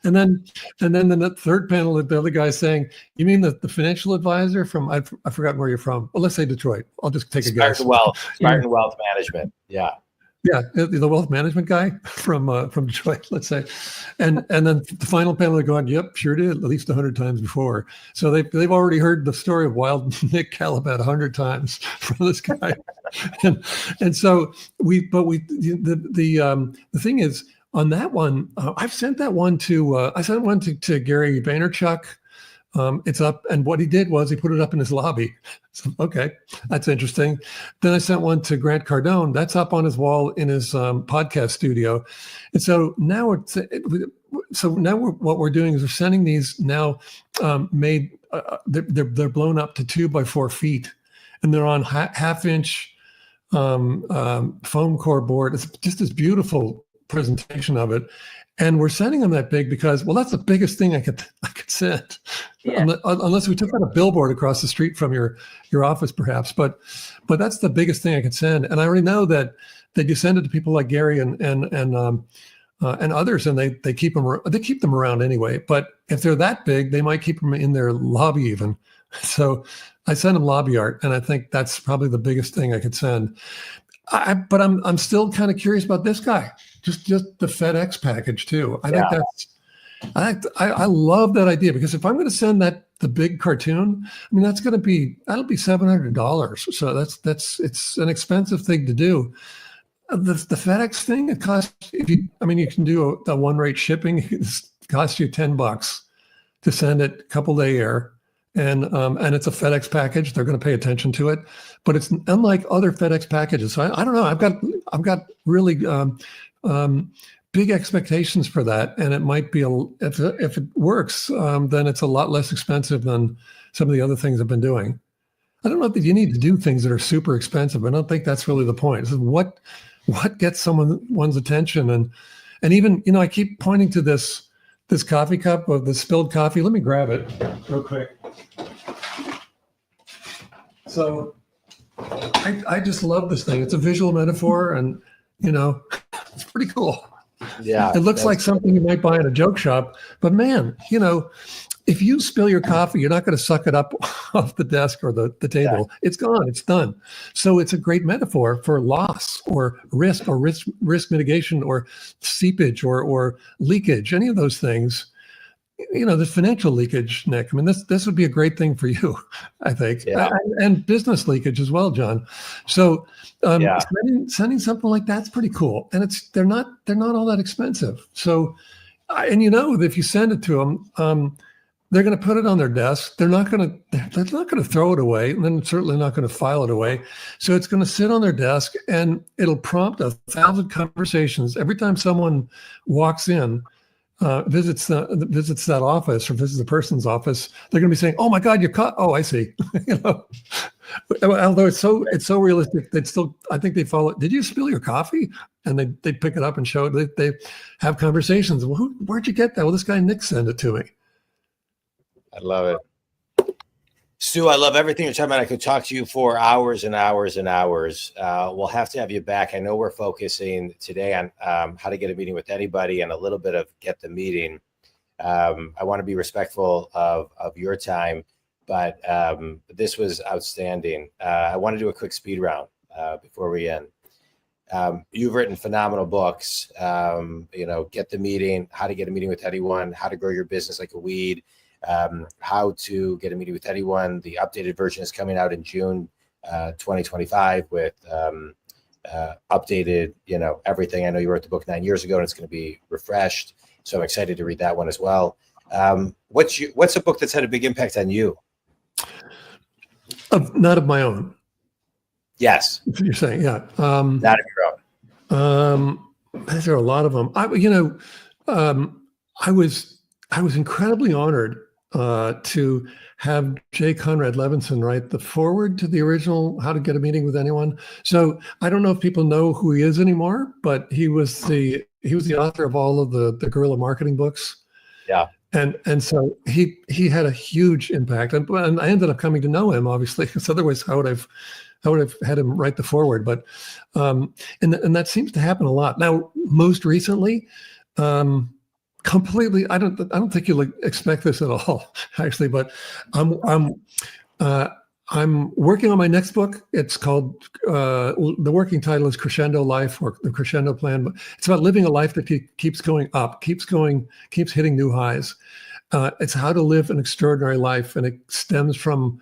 and then the third panel, the other guy saying, "You mean the financial advisor from I've forgotten where you're from? Well, let's say Detroit. I'll just take a guess." Spartan Wealth Management. Yeah. Yeah, the wealth management guy from Detroit, let's say, and then the final panel are going, "Yep, sure did, at least 100 times before." So they've already heard the story of Wild Nick Kallabat 100 times from this guy, and so the thing is on that one, I've sent that one to to Gary Vaynerchuk. It's up, and what he did was he put it up in his lobby. So, okay, that's interesting. Then I sent one to Grant Cardone. That's up on his wall in his podcast studio. And so now what we're doing is we're sending these now made. They're blown up to 2 by 4 feet, and they're on half-inch foam core board. It's just this beautiful presentation of it. And we're sending them that big because, well, that's the biggest thing I could send, unless we took out a billboard across the street from your office, perhaps. But that's the biggest thing I could send. And I already know that you send it to people like Gary and others, and they keep them around anyway. But if they're that big, they might keep them in their lobby even. So I send them lobby art, and I think that's probably the biggest thing I could send. But I'm still kind of curious about this guy. Just the FedEx package too. I think I love that idea, because if I'm going to send the big cartoon, I mean that'll be $700. So it's an expensive thing to do. The FedEx thing, it costs you can do a one rate shipping. It costs you $10 to send it a couple day air. And it's a FedEx package. They're going to pay attention to it, but it's unlike other FedEx packages. So I don't know. I've got really big expectations for that, and it might be if it works, then it's a lot less expensive than some of the other things I've been doing. I don't know that you need to do things that are super expensive. I don't think that's really the point. This is what gets one's attention, and even I keep pointing to this coffee cup of the spilled coffee. Let me grab it real quick. So I just love this thing. It's a visual metaphor, and it's pretty cool. Yeah. It looks like something you might buy in a joke shop, but man, if you spill your coffee, you're not going to suck it up off the desk or the table. Yeah. It's gone. It's done. So it's a great metaphor for loss or risk mitigation or seepage or leakage, any of those things. The financial leakage, Nick. I mean, this would be a great thing for you, I think, and business leakage as well, John. So sending something like that's pretty cool, and they're not all that expensive. So, if you send it to them, they're going to put it on their desk. They're not going to throw it away, and then certainly not going to file it away. So it's going to sit on their desk, and it'll prompt 1,000 conversations every time someone walks in. Visits that office or visits the person's office. They're going to be saying, "Oh my God, you're caught." Oh, I see. Although it's so realistic, I think they follow. Did you spill your coffee? And they pick it up and show it. They have conversations. Well, where'd you get that? Well, this guy Nick sent it to me. I love it. Stu, I love everything you're talking about. I could talk to you for hours and hours and hours. We'll have to have you back. I know we're focusing today on how to get a meeting with anybody and a little bit of get the meeting. I want to be respectful of your time, but this was outstanding. I want to do a quick speed round before we end. You've written phenomenal books, Get the Meeting, How to Get a Meeting with Anyone, How to Grow Your Business Like a Weed, How to Get a Meeting with Anyone. The updated version is coming out in June 2025 with updated, everything. I know you wrote the book 9 years ago and it's going to be refreshed. So I'm excited to read that one as well. What's a book that's had a big impact on you? Not of my own. Yes. You're saying, yeah. Not of your own. There are a lot of them. I was incredibly honored to have J. Conrad Levinson write the foreword to the original How to Get a Meeting with Anyone. So I don't know if people know who he is anymore, but he was the author of all of the guerrilla marketing books. Yeah. And so he had a huge impact, and I ended up coming to know him, obviously, because otherwise I would have had him write the foreword. But and that seems to happen a lot now. Most recently, completely, I don't think you'll expect this at all, actually. But I'm working on my next book. It's called the working title is Crescendo Life, or the Crescendo Plan. But it's about living a life that keeps going up, keeps hitting new highs. It's how to live an extraordinary life, and it stems from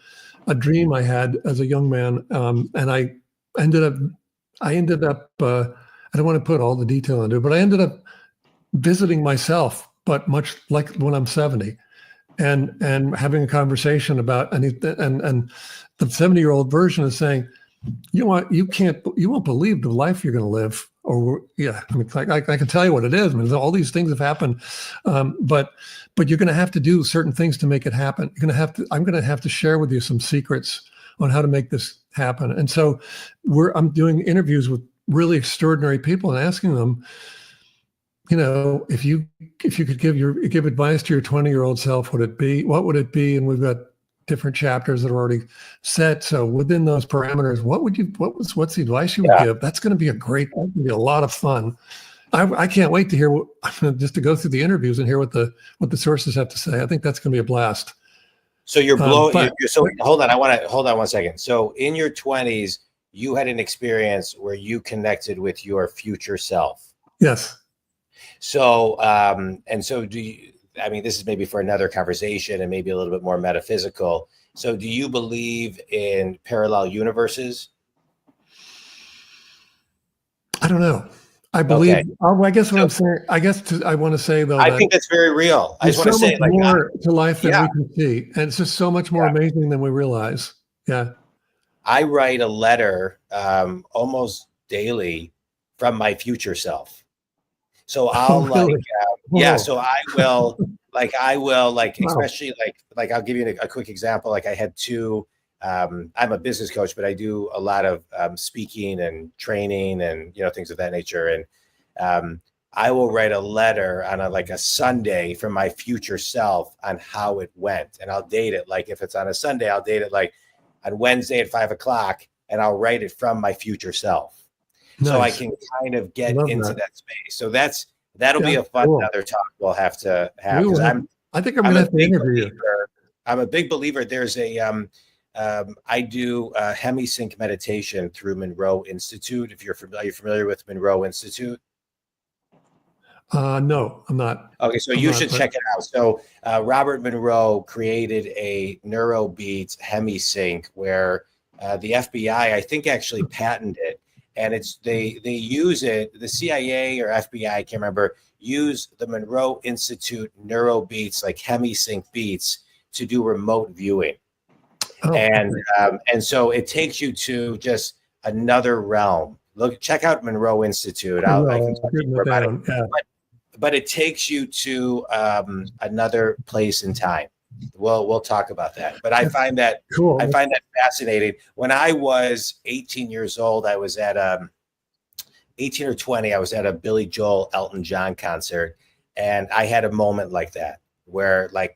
a dream I had as a young man. And I ended up. I don't want to put all the detail into it, but I ended up visiting myself, but much like when I'm 70. And having a conversation about, and the 70-year-old version is saying, you won't believe the life you're going to live. Or yeah, I mean, I can tell you what it is. I mean, all these things have happened, but you're going to have to do certain things to make it happen. I'm going to have to share with you some secrets on how to make this happen. And so I'm doing interviews with really extraordinary people and asking them, if you could give advice to your 20-year-old self, what would it be? And we've got different chapters that are already set. So within those parameters, what's the advice you would give? That's going to be a lot of fun. I can't wait to hear just to go through the interviews and hear what the sources have to say. I think that's going to be a blast. So you're blowing. So hold on. Hold on 1 second. So in your 20s, you had an experience where you connected with your future self. Yes. So, so do you, I mean, this is maybe for another conversation and maybe a little bit more metaphysical. So do you believe in parallel universes? I don't know. I believe, okay. I guess what I'm saying, I want to say though, I think that's very real. I just want to say like more to life than we can see. And it's just so much more amazing than we realize. Yeah. I write a letter almost daily from my future self. So I'll so I will especially I'll give you a quick example. Like I had two, I'm a business coach, but I do a lot of speaking and training and, things of that nature. And I will write a letter on a Sunday from my future self on how it went. And I'll date it. Like if it's on a Sunday, I'll date it like on Wednesday at 5:00 and I'll write it from my future self. Nice. So I can kind of get into that space. So that'll be a fun other talk we'll have to have. I think I'm going to have to interview you. I'm a big believer. There's I do hemisync meditation through Monroe Institute. If you're familiar with Monroe Institute? No, I'm not. Okay, so you should check it out. So Robert Monroe created a NeuroBeats hemisync where the FBI, I think, actually patented it. And they use it, the CIA or FBI, I can't remember, use the Monroe Institute NeuroBeats, like hemisync beats, to do remote viewing. Oh, and so it takes you to just another realm. Check out Monroe Institute. I can talk to you more about it. Yeah. But it takes you to another place in time. We'll talk about that. But I find that cool. I find that fascinating. When I was 18 years old, I was at 18 or 20. I was at a Billy Joel Elton John concert, and I had a moment like that, where my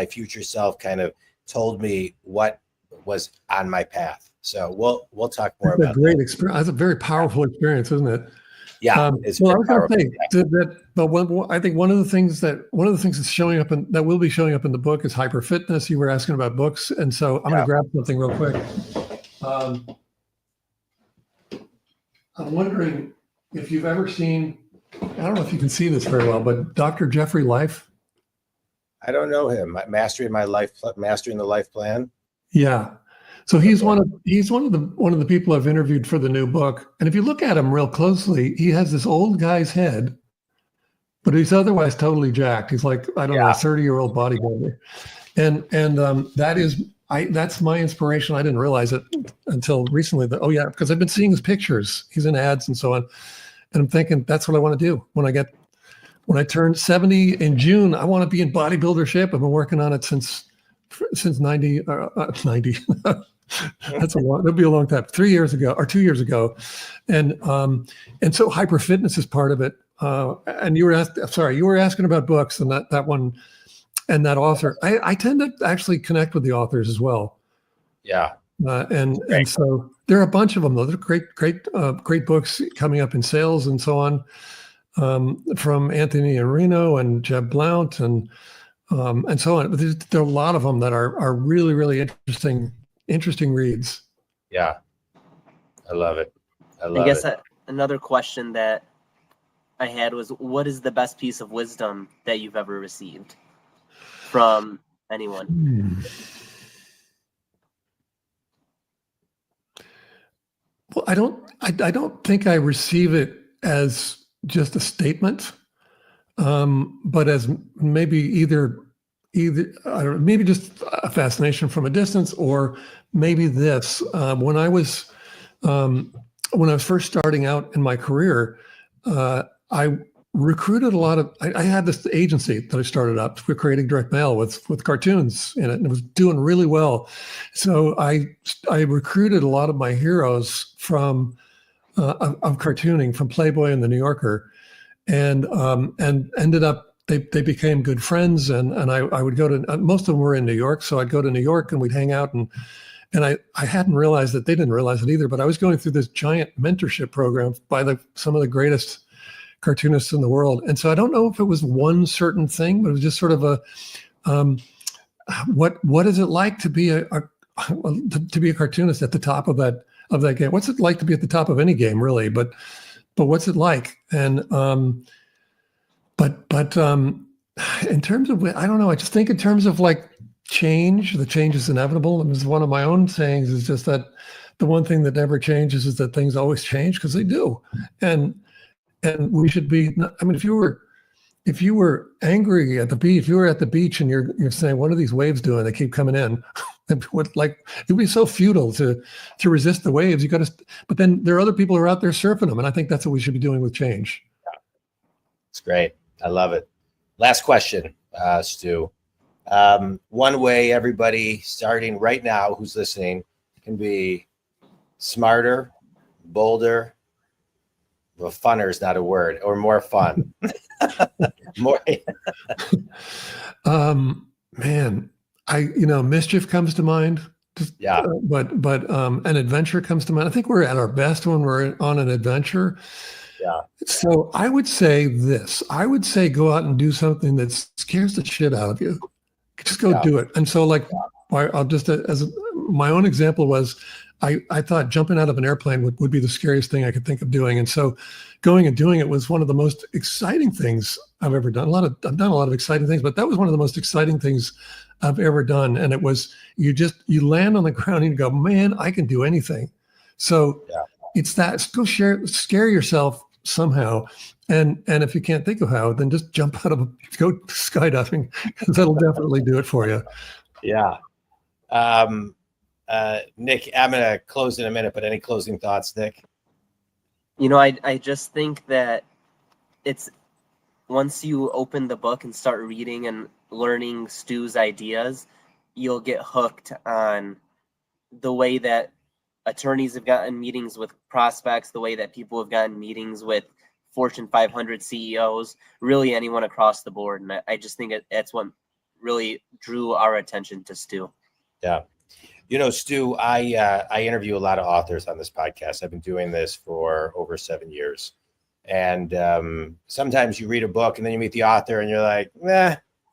future self kind of told me what was on my path. So we'll talk more about that. That's a great experience. That's a very powerful experience, isn't it? Yeah, I was going to say that, but I think one of the things that's showing up that will be showing up in the book is hyper fitness. You were asking about books, and so I'm going to grab something real quick. I'm wondering if you've ever seen. I don't know if you can see this very well, but Dr. Jeffrey Life. I don't know him. Mastering the Life Plan. Yeah. So he's one of the people I've interviewed for the new book. And if you look at him real closely, he has this old guy's head, but he's otherwise totally jacked. He's like, I don't know, a 30-year-old bodybuilder. And that's my inspiration. I didn't realize it until recently because I've been seeing his pictures. He's in ads and so on. And I'm thinking that's what I want to do when I turn 70 in June. I want to be in bodybuilder shape. I've been working on it since 90. That'll be a long time. 3 years ago or 2 years ago. And so hyper fitness is part of it. And you were asking about books and that one and that author. I tend to actually connect with the authors as well. Yeah. And so there are a bunch of them though. They're great books coming up in sales and so on, from Anthony Areno and Jeb Blount and so on. But there are a lot of them that are really, really interesting reads. Yeah. I love it. I guess another question that I had was, what is the best piece of wisdom that you've ever received from anyone? Well, I don't think I receive it as just a statement, but as maybe either I don't know, maybe just a fascination from a distance, or maybe this. When I was first starting out in my career, I recruited a lot of. I had this agency that I started up for creating direct mail with cartoons in it, and it was doing really well. So I recruited a lot of my heroes from of cartooning from Playboy and the New Yorker, and ended up they became good friends, and I would go to most of them were in New York, so I'd go to New York and we'd hang out, and I hadn't realized that they didn't realize it either, but I was going through this giant mentorship program by some of the greatest cartoonists in the world. And so I don't know if it was one certain thing, but it was just sort of a what is it like to be a cartoonist at the top of that game? What's it like to be at the top of any game, really? But what's it like? And but in terms of, I don't know, I just think in terms of like change, the change is inevitable. And it's one of my own sayings is just that the one thing that never changes is that things always change, because they do. And we should be, I mean, if you were angry at the beach, if you were at the beach and you're saying, what are these waves doing? They keep coming in. It would be so futile to resist the waves. But then there are other people who are out there surfing them. And I think that's what we should be doing with change. It's great. I love it. Last question, Stu. One way everybody starting right now who's listening can be smarter, bolder. Well, funner is not a word, or more fun. More. Man, mischief comes to mind. But an adventure comes to mind. I think we're at our best when we're on an adventure. Yeah. So I would say this. I would say go out and do something that scares the shit out of you. Just go do it. And so I'll just, as my own example was, I thought jumping out of an airplane would be the scariest thing I could think of doing. And so going and doing it was one of the most exciting things I've ever done. I've done a lot of exciting things, but that was one of the most exciting things I've ever done. And it was, you land on the ground and you go, man, I can do anything. So it's that, go scare yourself somehow. And if you can't think of how, then just go skydiving, because that'll definitely do it for you. Yeah. Nick, I'm going to close in a minute, but any closing thoughts, Nick? I just think that it's, once you open the book and start reading and learning Stu's ideas, you'll get hooked on the way that attorneys have gotten meetings with prospects, the way that people have gotten meetings with Fortune 500 CEOs, really anyone across the board. And I just think that's what really drew our attention to Stu. Yeah. Stu, I interview a lot of authors on this podcast. I've been doing this for over 7 years. And sometimes you read a book and then you meet the author and you're like,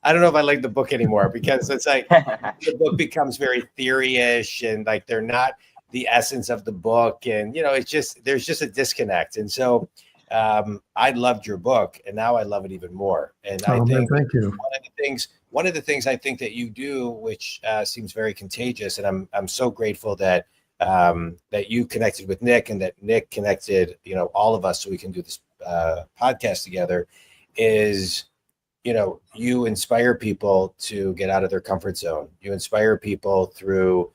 I don't know if I like the book anymore, because it's like the book becomes very theory-ish and like they're not the essence of the book. And, there's just a disconnect. And so I loved your book, and now I love it even more. And I think thank you. one of the things one of the things I think that you do, which seems very contagious, and I'm so grateful that that you connected with Nick and that Nick connected, all of us so we can do this podcast together, is, you inspire people to get out of their comfort zone. You inspire people through,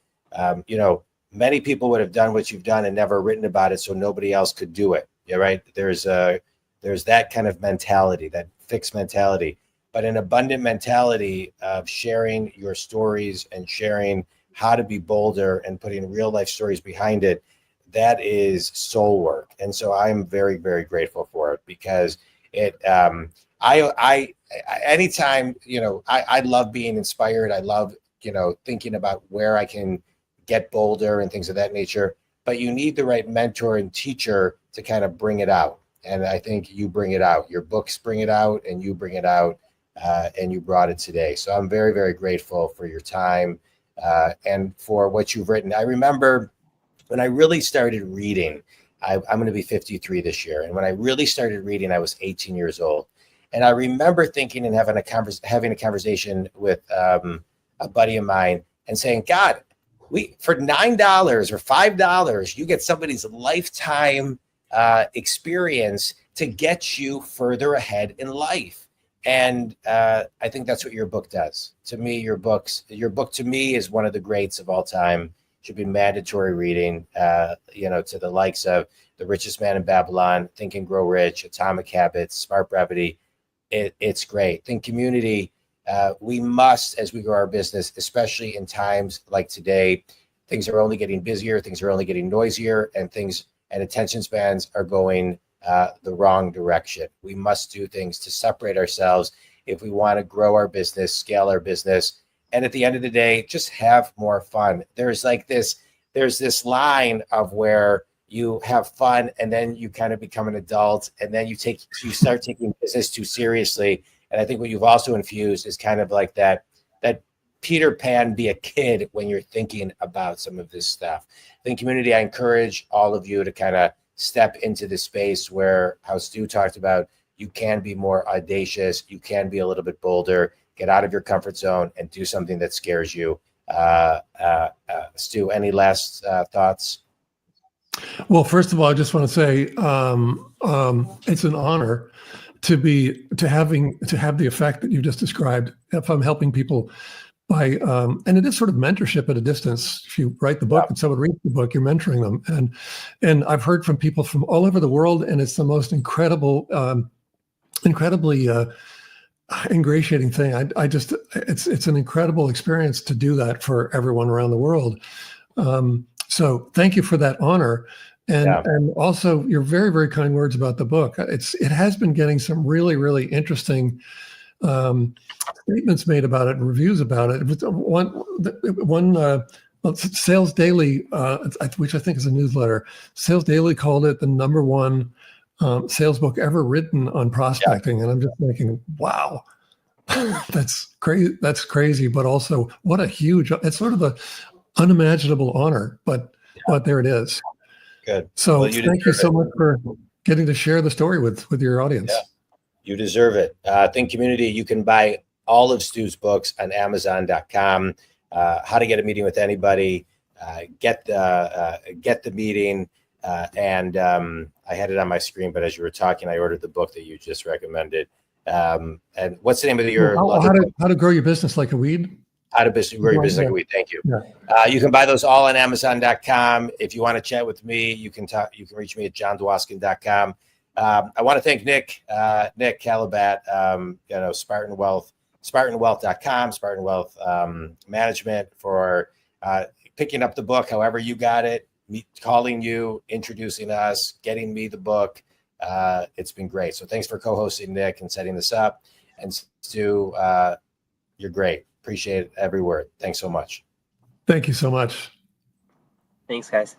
many people would have done what you've done and never written about it, so nobody else could do it. Yeah, right. There's that kind of mentality, that fixed mentality, but an abundant mentality of sharing your stories and sharing how to be bolder and putting real life stories behind it. That is soul work. And so I'm very, very grateful for it, because it, anytime, I love being inspired. I love, thinking about where I can get bolder and things of that nature, but you need the right mentor and teacher to kind of bring it out. And I think you bring it out. Your books bring it out, and you bring it out, and you brought it today. So I'm very, very grateful for your time and for what you've written. I remember when I really started reading, I'm going to be 53 this year. And when I really started reading, I was 18 years old. And I remember thinking and having a conversation with a buddy of mine and saying, God, for $9 or $5, you get somebody's lifetime experience to get you further ahead in life. And I think that's what your book does. To me, your book to me is one of the greats of all time. Should be mandatory reading, to the likes of The Richest Man in Babylon, Think and Grow Rich, Atomic Habits, Smart Brevity. It's great. Think Community. We must, as we grow our business, especially in times like today, things are only getting busier, things are only getting noisier, and attention spans are going the wrong direction. We must do things to separate ourselves if we want to grow our business, scale our business, and at the end of the day, just have more fun. There's this line of where you have fun and then you kind of become an adult, and then you start taking business too seriously. And I think what you've also infused is kind of like that Peter Pan, be a kid when you're thinking about some of this stuff. Think Community, I encourage all of you to kind of step into the space where, how Stu talked about, you can be more audacious, you can be a little bit bolder, get out of your comfort zone and do something that scares you. Stu, any last thoughts? Well, first of all, I just want to say it's an honor to have the effect that you just described. If I'm helping people by, and it is sort of mentorship at a distance. If you write the book and someone reads the book, you're mentoring them. And I've heard from people from all over the world, and it's the most incredibly ingratiating thing. It's an incredible experience to do that for everyone around the world. So thank you for that honor. And also your very, very kind words about the book. It has been getting some really, really interesting statements made about it and reviews about it. One SalesDaily, which I think is a newsletter, SalesDaily called it the #1 sales book ever written on prospecting. And I'm just thinking, wow, that's crazy. That's crazy. But also it's sort of a unimaginable honor, but there it is. Good. So thank you so much for getting to share the story with your audience. Yeah, you deserve it. Think Community, you can buy all of Stu's books on Amazon.com. How to get a meeting with anybody, get the meeting. And I had it on my screen, but as you were talking, I ordered the book that you just recommended. And what's the name of how to grow your business like a weed? How to grow your business like a weed. Thank you. Yeah. You can buy those all on Amazon.com. If you want to chat with me, you can reach me at jondwoskin.com. I want to thank Nick Kallabat, SpartanWealth.com, Spartan Wealth Management, for picking up the book, however you got it, calling you, introducing us, getting me the book. It's been great. So thanks for co-hosting, Nick, and setting this up. And Stu, you're great. Appreciate every word. Thanks so much. Thank you so much. Thanks, guys.